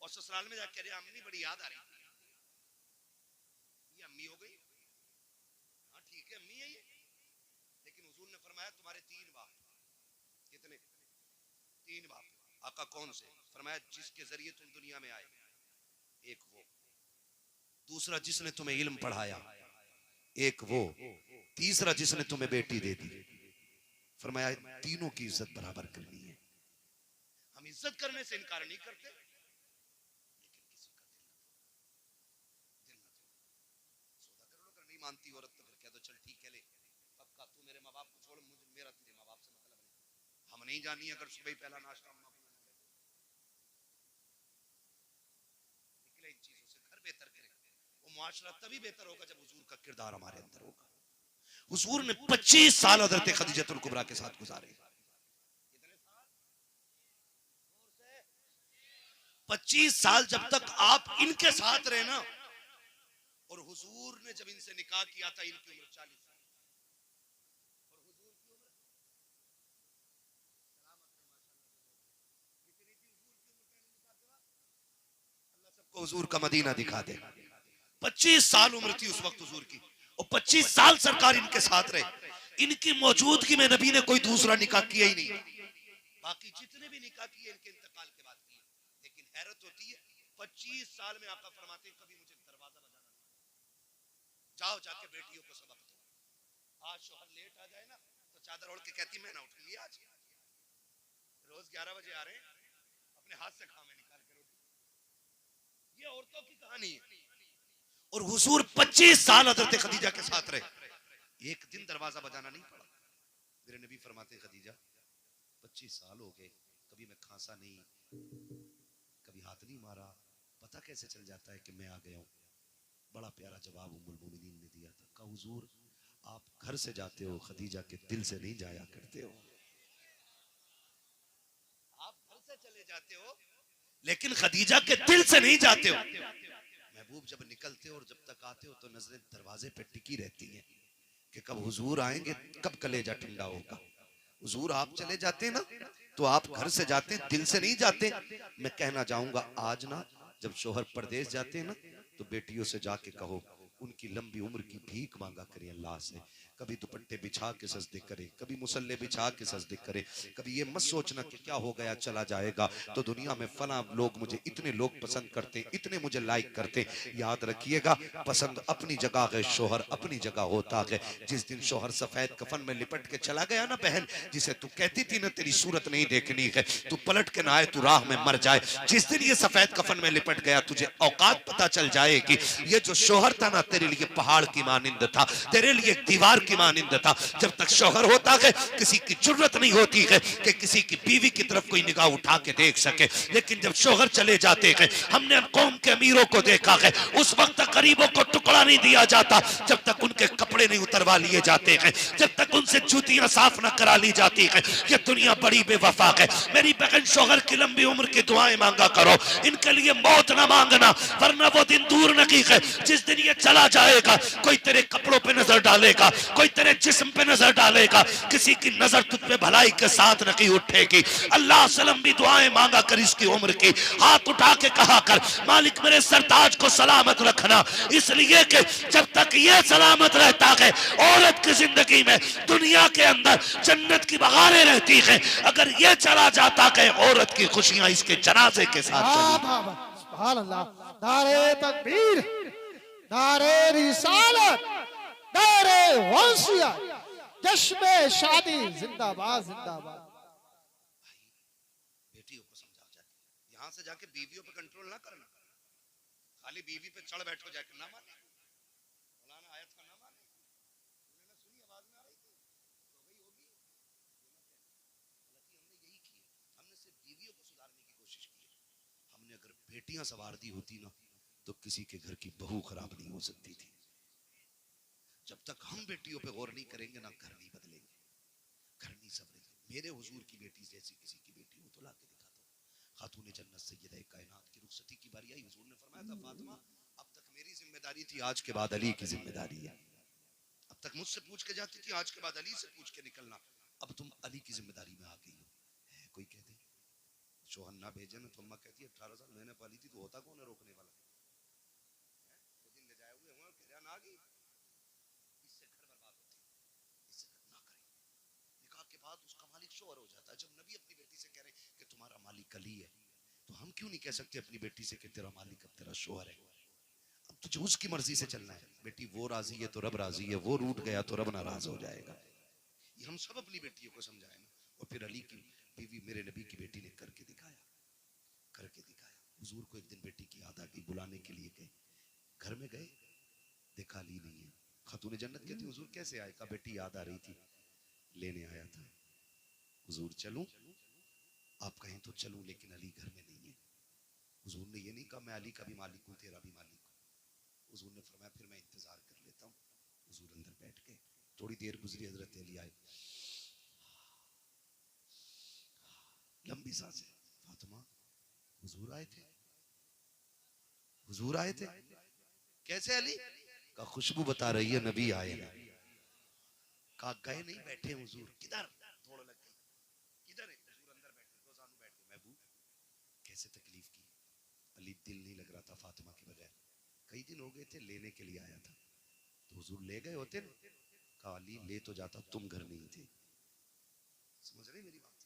और ससुराल में जाके कह रहा अम्मी बड़ी याद आ रही थी, ये अम्मी हो गई। हाँ ठीक है अम्मी है ये, लेकिन हुजूर ने फरमाया तुम्हारे तीन बाप। कितने? तीन बाप। आका कौन से? फरमाया जिसके जरिए तुम दुनिया में आए, एक वो, दूसरा जिसने तुम्हें इल्म पढ़ाया, एक वो, तीसरा जिसने तुम्हें बेटी दे दी। फरमाया तीनों की इज्जत बराबर करनी है। हम इज्जत करने से इनकार नहीं करते, लेकिन किसी का दिल न तोड़ो। सौदा कर लो, अगर नहीं मानती औरत तो फिर कह दो चल ठीक है ले, कब का तू मेरे माँ बाप को छोड़, मुझे मेरा तेरे माँ बाप से मतलब नहीं। हम नहीं जानी अगर सुबह ही पहला नाश्ता अम्मा को निकले इन चीजों से, घर बेहतर करे। वो मुआशरा तभी बेहतर होगा जब हुजूर का किरदार हमारे अंदर होगा। हुजूर ने 25 साल हजरत खदीजतुल कुबरा के साथ गुजारे। 25 साल जब तक आप इनके साथ रहे ना, और हुजूर ने जब इनसे निकाह किया था इनकी उम्र 40 साल, और हुजूर की उम्र कितनी थी? हुजूर की उम्र पहले निकाह के बाद, अल्लाह सबको हुजूर का मदीना दिखा दे। 25 साल उम्र थी उस वक्त हुजूर की, और 25 साल सरकार इनके साथ रहे। इनकी मौजूदगी में नबी ने कोई दूसरा निकाह किया ही नहीं। बाकी जितने भी निकाह किए इनके इंतकाल के बाद किए। लेकिन हैरत होती है 25 साल में आका फरमाते कभी मुझे दरवाजा बजाना नहीं, जाओ जाके बेटियों को सबक दो। आज शोहर लेट आ जाए ना तो चादर ओढ़ के कहती मैं ना उठूंगी आज, रोज 11 बजे आ रहे हैं, अपने हाथ से खामे निकाल के रोटी। ये औरतों की कहानी है। और हुजूर 25 साल हजरत खदीजा के साथ रहे, एक दिन दरवाजा बजाना नहीं पड़ा। मेरे नबी फरमाते खदीजा 25 साल हो गए, कभी मैं खांसा नहीं, कभी हाथ नहीं मारा, पता कैसे चल जाता है कि मैं आ गया हूं? बड़ा प्यारा जवाब उम्मुल मोमिनीन ने दिया था, कहा हुजूर आप घर से जाते हो, खदीजा के दिल से नहीं जाया करते हो। आप घर से चले जाते हो लेकिन खदीजा के दिल से नहीं जाते हो। महबूब जब निकलते हो और जब तक आते हो तो नजरें दरवाजे पे टिकी रहती हैं कि कब हुजूर आएंगे, कब कलेजा ठंडा होगा। हुजूर आप चले जाते ना तो आप घर से जाते, दिल से नहीं जाते। मैं कहना चाहूंगा आज ना जब शोहर परदेश जाते हैं ना तो बेटियों से जाके कहो उनकी लंबी उम्र की भीख मांगा करें अल्लाह से। कभी दुपट्टे बिछा के सजदे करे, कभी मुसल्ले बिछा के सजदे करे। कभी ये मत सोचना कि क्या हो गया चला जाएगा तो दुनिया में फला लोग मुझे इतने लोग पसंद करते, इतने मुझे लाइक करते। याद रखिएगा पसंद अपनी जगह है, शोहर अपनी जगह होता है। जिस दिन शोहर सफेद कफन में लिपट के चला गया ना बहन, जिसे तू कहती थी ना तेरी सूरत नहीं देखनी है, तू पलट के ना आए तू राह में मर जाए, जिस दिन ये सफेद कफन में लिपट गया तुझे औकात पता चल जाएगी। ये जो शोहर था ना तेरे लिए पहाड़ की मानिंद था, तेरे लिए दीवार की मानिंद था। जब तक शोहर होता है किसी की जरूरत नहीं होती है कि किसी की बीवी की तरफ कोई निगाह उठा के देख सके। लेकिन जब शोहर चले जाते हैं, हमने कौम के अमीरों को देखा है, उस वक्त तक गरीबों को टुकड़ा नहीं दिया जाता जब तक उनके कपड़े नहीं उतरवा लिए जाते हैं, जब तक उनसे जूतियां साफ न करा ली जाती है। ये दुनिया बड़ी बेवफा है। मेरी बहन शोहर की लंबी उम्र की दुआएं मांगा करो, इनके लिए मौत ना मांगना, वरना वो दिन दूर नहीं है जिस दिन ये चला जाएगा। कोई तेरे कपड़ों पे नजर डालेगा, कोई तेरे जिस्म पे नजर डालेगा, किसी की नजर तुझ पे भलाई के साथ नहीं उठेगी। अल्लाह से लंबी दुआएं मांगा कर इसकी उम्र की, हाथ उठा के कहा कर मालिक मेरे सरताज को सलामत रखना, इसलिए कि जब तक ये सलामत रहता है औरत की जिंदगी में दुनिया के अंदर जन्नत की बहारें रहती हैं। अगर ये चला जाता है औरत की खुशियां इसके जनाजे के साथ चली। सुभान अल्लाह। नारे तकबीर, नारे रिसालत, नारे वंशियत, जश्न शादी जिंदाबाद जिंदाबाद। बेटियों को समझा जाए, यहां से जाके बीवियों पे कंट्रोल ना करना, खाली बीवी पे चढ़ बैठो जाके ना माने, मौलाना आयत का ना माने, तूने ना सुनी आवाज में आ रही थी तो गई होगी, हालांकि हमने यही किया, हमने सिर्फ बीवियों को सुधारने की कोशिश की है। हमने अगर बेटियां सवार दी होती ना तो किसी के घर की बहू खराब नहीं हो सकती थी। जब तक हम बेटियों पे गौर नहीं करेंगे ना घर नहीं बदलेंगे, घर नहीं संभलेंगे। मेरे हुजूर की बेटी जैसी किसी की बेटी हो तो ला के दिखाता हूं। खातून जन्नत सैयदा कायनात की रुखसती की बारी आई, हुजूर ने फरमाया था फातिमा अब तक मेरी जिम्मेदारी थी, आज के बाद अली की जिम्मेदारी है। अब तक मुझसे पूछ के जाती थी, आज के बाद अली से पूछ के निकलना, अब तुम अली की जिम्मेदारी में आ गई हो। कोई कह दे शोहर ना भेजे ना, तो अम्मा कहती है 18 साल मैंने पाली थी, तो होता कौन है रोकने वाला? वो दिन ले जाए हुए कह रहा ना गई, इससे घर बर्बाद होते, इससे ना करें। निकाह के बाद उसका मालिक शोहर हो जाता है। जब नबी अपनी बेटी से कह रहे कि तुम्हारा मालिक अली है, तो हम क्यों नहीं कह सकते अपनी बेटी से कि तेरा मालिक अब तेरा शोहर है? अब तुझे उसकी मर्जी से चलना है। बेटी वो राजी है तो रब राजी है, वो रूठ गया तो रब नाराज हो जाएगा। ये हम सब अपनी बेटियों को समझाए ना। और फिर अली की बीवी मेरे नबी की बेटी ने करके दिखाया, करके दिखाया। हुजूर को एक दिन बेटी की याद आ गई, बुलाने के लिए गए, घर में गए, देखा अली नहीं है। खातून जन्नत कहती हुजूर कैसे आए? कहा बेटी याद आ रही थी, लेने आया था। हुजूर चलूं? आप कहें तो चलूं, लेकिन अली घर में नहीं है। हुजूर ने ये नहीं कहा मैं अली का भी मालिक हूं तेरा भी मालिक हूं। हुजूर ने फरमाया फिर मैं इंतजार कर लेता हूं। हुजूर अंदर बैठ गए, थोड़ी देर गुजरी, हजरत अली आए, लंबी सांसें। फातिमा हुजूर आए थे, हुजूर आए थे। कैसे अली? का खुशबू बता रही है नबी आए ना। कहा गए नहीं, बैठे हुजूर। किधर? थोड़ा लग गई, किधर है? हुजूर अंदर बैठे, दो जानू बैठ गए। महबूब कैसे तकलीफ की? अली दिल नहीं लग रहा था फातिमा के बगैर, कई दिन हो गए थे, लेने के लिए आया था। तो हुजूर ले गए होते ना? कहा अली ले तो जाता, तुम घर नहीं थे। समझ रहे मेरी बात?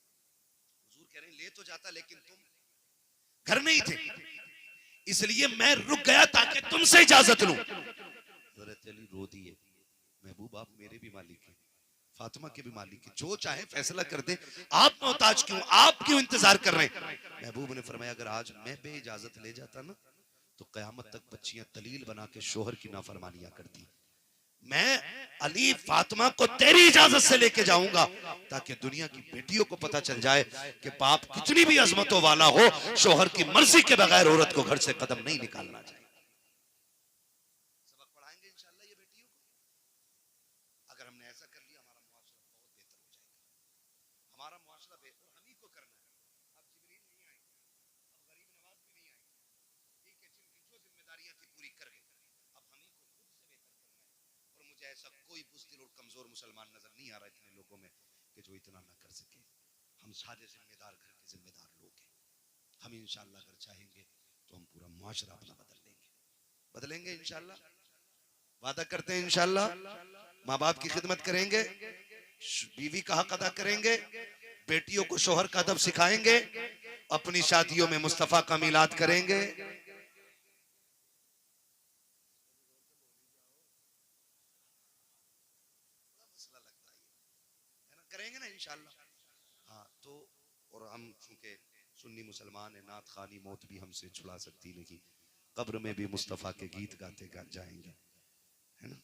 हुजूर कह रहे ले तो जाता लेकिन तुम घर नहीं थे, इसलिए मैं रुक गया ताकि तुमसे इजाजत लूं। हजरत अली रो दिए, महबूब आप मेरे भी मालिक हैं, फातिमा के भी मालिक हैं, जो चाहे फैसला कर दे, आप मोहताज क्यों, आप क्यों इंतजार कर रहे हैं? महबूब ने फरमाया अगर आज मैं बेइजाजत ले जाता ना, तो कयामत तक बच्चियां दलील बना के शोहर की नाफरमानियां करती। मैं अली फातिमा को तेरी इजाजत से लेके जाऊंगा, ताकि दुनिया की बेटियों को पता चल जाए कि बाप कितनी भी अजमतों वाला हो, शोहर की मर्जी के बगैर औरत को घर से कदम नहीं निकालना चाहिए। सबक पढ़ाएंगे इंशाल्लाह ये बेटियों को। अगर हमने ऐसा कर लिया, हमारा मुआशरा बहुत बेहतर हो जाएगा। हमारा मुआशरा बेहतर हम ही को करना है। अब जिब्रील नहीं आएंगे, अब गरीब नवाज भी नहीं आएंगे, ठीक है, जिनकी जो जिम्मेदारियां थी पूरी कर गए। अब हम ही को खुद से बेहतर करना है। और मुझे ऐसा कोई बुज़दिल और कमजोर मुसलमान नजर नहीं आ रहा इतने लोगों में कि जो इतना ना कर सके। हम सारे जिम्मेदार घर के जिम्मेदार लोग हैं। हम इंशाल्लाह अगर चाहेंगे तो हम पूरा मुआशरा अपना बदल लेंगे, बदलेंगे इंशाल्लाह। वादा करते हैं इंशाल्लाह। माँ बाप की खिदमत करेंगे, बीवी का हक अदा करेंगे, बेटियों को शोहर का अदब सिखाएंगे, अपनी शादियों में मुस्तफा का मिलाद करेंगे। मसला लगता है ना, करेंगे ना इंशाल्लाह। हाँ तो और हम चूंकि सुन्नी मुसलमान है, नात खानी मौत भी हमसे छुड़ा सकती नहीं, कब्र में भी मुस्तफ़ा के गीत गाते जाएंगे, है ना।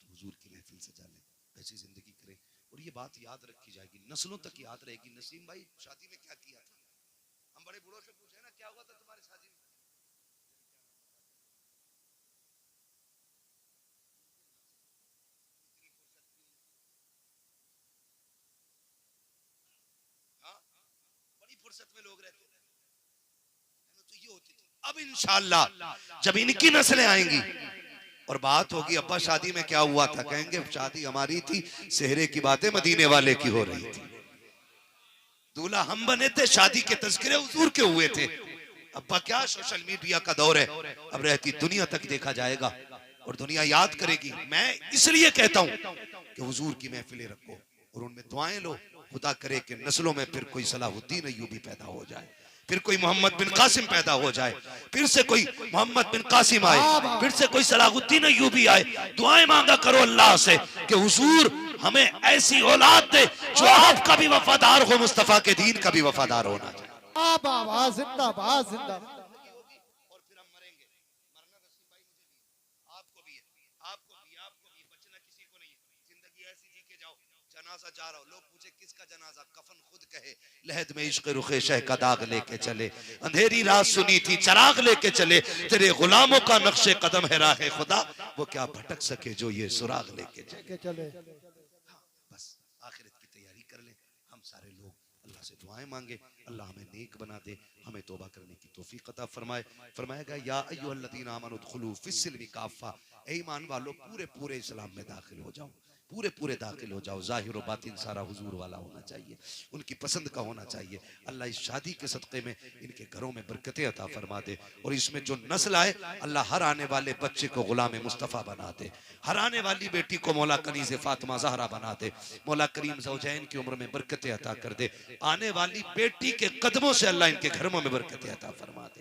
तो हुजूर की महफिल सजा लें, ऐसी जिंदगी करें, और ये बात याद रखी जाएगी, नस्लों तक याद रहेगी। नसीम भाई शादी में क्या किया था? हम बड़े बूढ़ों से पूछे ना क्या हुआ था तुम्हारी शादी में? हाँ, बड़ी फुर्सत में लोग रहते हैं, तो ये होती थी। अब इंशाअल्लाह जब इनकी नस्लें आएंगी और बात होगी अब्बा शादी में क्या हुआ था, कहेंगे शादी हमारी थी, सेहरे की बातें मदीने वाले की हो रही थी, दूल्हा हम बने थे, शादी के तज़किरे हुजूर के हुए थे। अब्बा क्या सोशल मीडिया का दौर है, अब रहती दुनिया तक देखा जाएगा और दुनिया याद करेगी। मैं इसलिए कहता हूँ कि हुजूर की महफिलें रखो और उनमें दुआएं लो, खुदा करे कि नस्लों में फिर कोई सलाहुद्दीन अय्यूबी पैदा हो जाए, फिर कोई मोहम्मद बिन कासिम पैदा हो जाए, फिर से कोई मोहम्मद बिन कासिम आए, फिर से कोई सलाहुद्दीन अय्यूबी आए। दुआएं मांगा करो अल्लाह से कि हुजूर हमें ऐसी औलाद दे जो आपका भी वफादार हो, मुस्तफा के दीन का भी वफादार होना चाहिए। जिंदाबाद जिंदाबाद। और फिर हम मरेंगे, मरना नसीब भाई मुझे भी, आपको भी है, आपको भी, आपको भी, बचना किसी को नहीं है। जिंदगी ऐसी जी के जाओ, जनाजा जा रहा हो, लोग पूछे किसका जनाजा, कफन खुद कहे, लहद में इश्क रुखे शह का दाग लेके चले, अंधेरी रात सुनी थी चिराग लेके चले, तेरे गुलामों का नक्शे कदम है राह खुदा, वो क्या भटक सके जो ये सुराग लेके चले। बस आखिरत की तैयारी कर ले, हम सारे लोग अल्लाह से दुआएं मांगे, अल्लाह हमें नेक बना दे, हमें तौबा करने की तौफीक अता फरमाए। फरमाएगा या अय्युहल्लज़ीना आमनू उदखुलू फिस्सिल्मि काफ़ा, ए ईमान वालों पूरे पूरे इस्लाम में दाखिल हो जाओ, पूरे पूरे दाखिल हो जाओ, जाहिर और बातिन सारा हुजूर वाला होना चाहिए, उनकी पसंद का होना चाहिए। अल्लाह इस शादी के सदक़े में इनके घरों में बरकतें अता फरमा दे, और इसमें जो नस्ल आए अल्लाह हर आने वाले बच्चे को गुलाम मुस्तफ़ा बना दे, हर आने वाली बेटी को मौला कनीज़ फातिमा ज़हरा बना दे। मौला करीम ज़ौजैन की उम्र में बरकतें अता कर दे, आने वाली बेटी के कदमों से अल्लाह इनके घरों में बरकतें अता फरमा दे,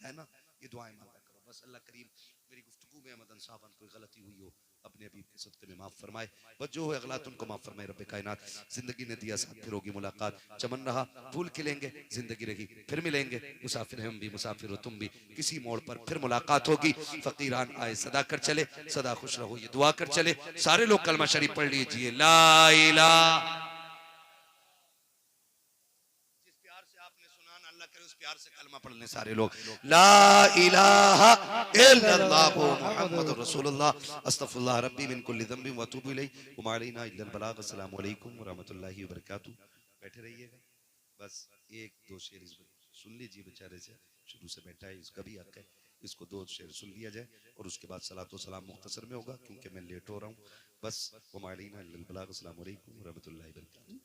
है ना। ये दुआएं मांगा करो बस। अल्लाह करीम मेरी गुफ्तगू में मदन साहब कोई गलती हुई हो अपने अभी के सदक़े में माफ़ फरमाए, बस जो है अगलात उनको माफ़ फरमाए रब्बे कायनात। जिंदगी ने दिया साथ, फिर होगी मुलाकात, चमन रहा फूल खिलेंगे, जिंदगी रही फिर मिलेंगे, मुसाफिर हम भी मुसाफिर हो तुम भी, किसी मोड़ पर फिर मुलाकात होगी। फ़कीरान आए सदा कर चले, सदा खुश रहो ये दुआ कर चले। सारे लोग कलमा शरीफ पढ़ लीजिए, ला इलाहा। जिस प्यार से आपने सुना ना, अल्लाह करे उस प्यार से कलमा पढ़ लें सारे लोग, ला इलाहा इल्लल्लाहु मुहम्मदुर रसूलुल्लाह, अस्तगफिरुल्लाह रब्बी मिन कुल्ली ज़ंबिन व अतूबु इलैहि व मा अलैना इल्लल बलाग। अस्सलामु अलैकुम व रहमतुल्लाहि व बरकातहू। बैठे रहिएगा, बस एक दो शेर इस सुन लीजिए, बेचारे से शुरू से बैठा है, इसका भी हक है, इसको दो शेर सुन लिया जाए और उसके बाद सलातो सलाम मुख्तसर में होगा क्योंकि मैं लेट हो रहा हूँ। बस व मा अलैना इल्लल बलाग। अस्सलामु अलैकुम व रहमतुल्लाहि व बरकातहू।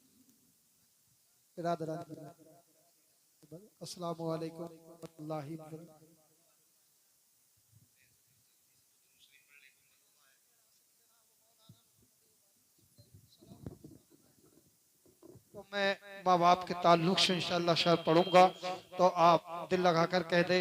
अस्सलामु अलैकुम व रहमतुल्लाहि व बरकातहू। तो मैं माँ बाप के ताल्लुक से इंशाअल्लाह शेर पढ़ूंगा, तो आप दिल लगाकर कह दे।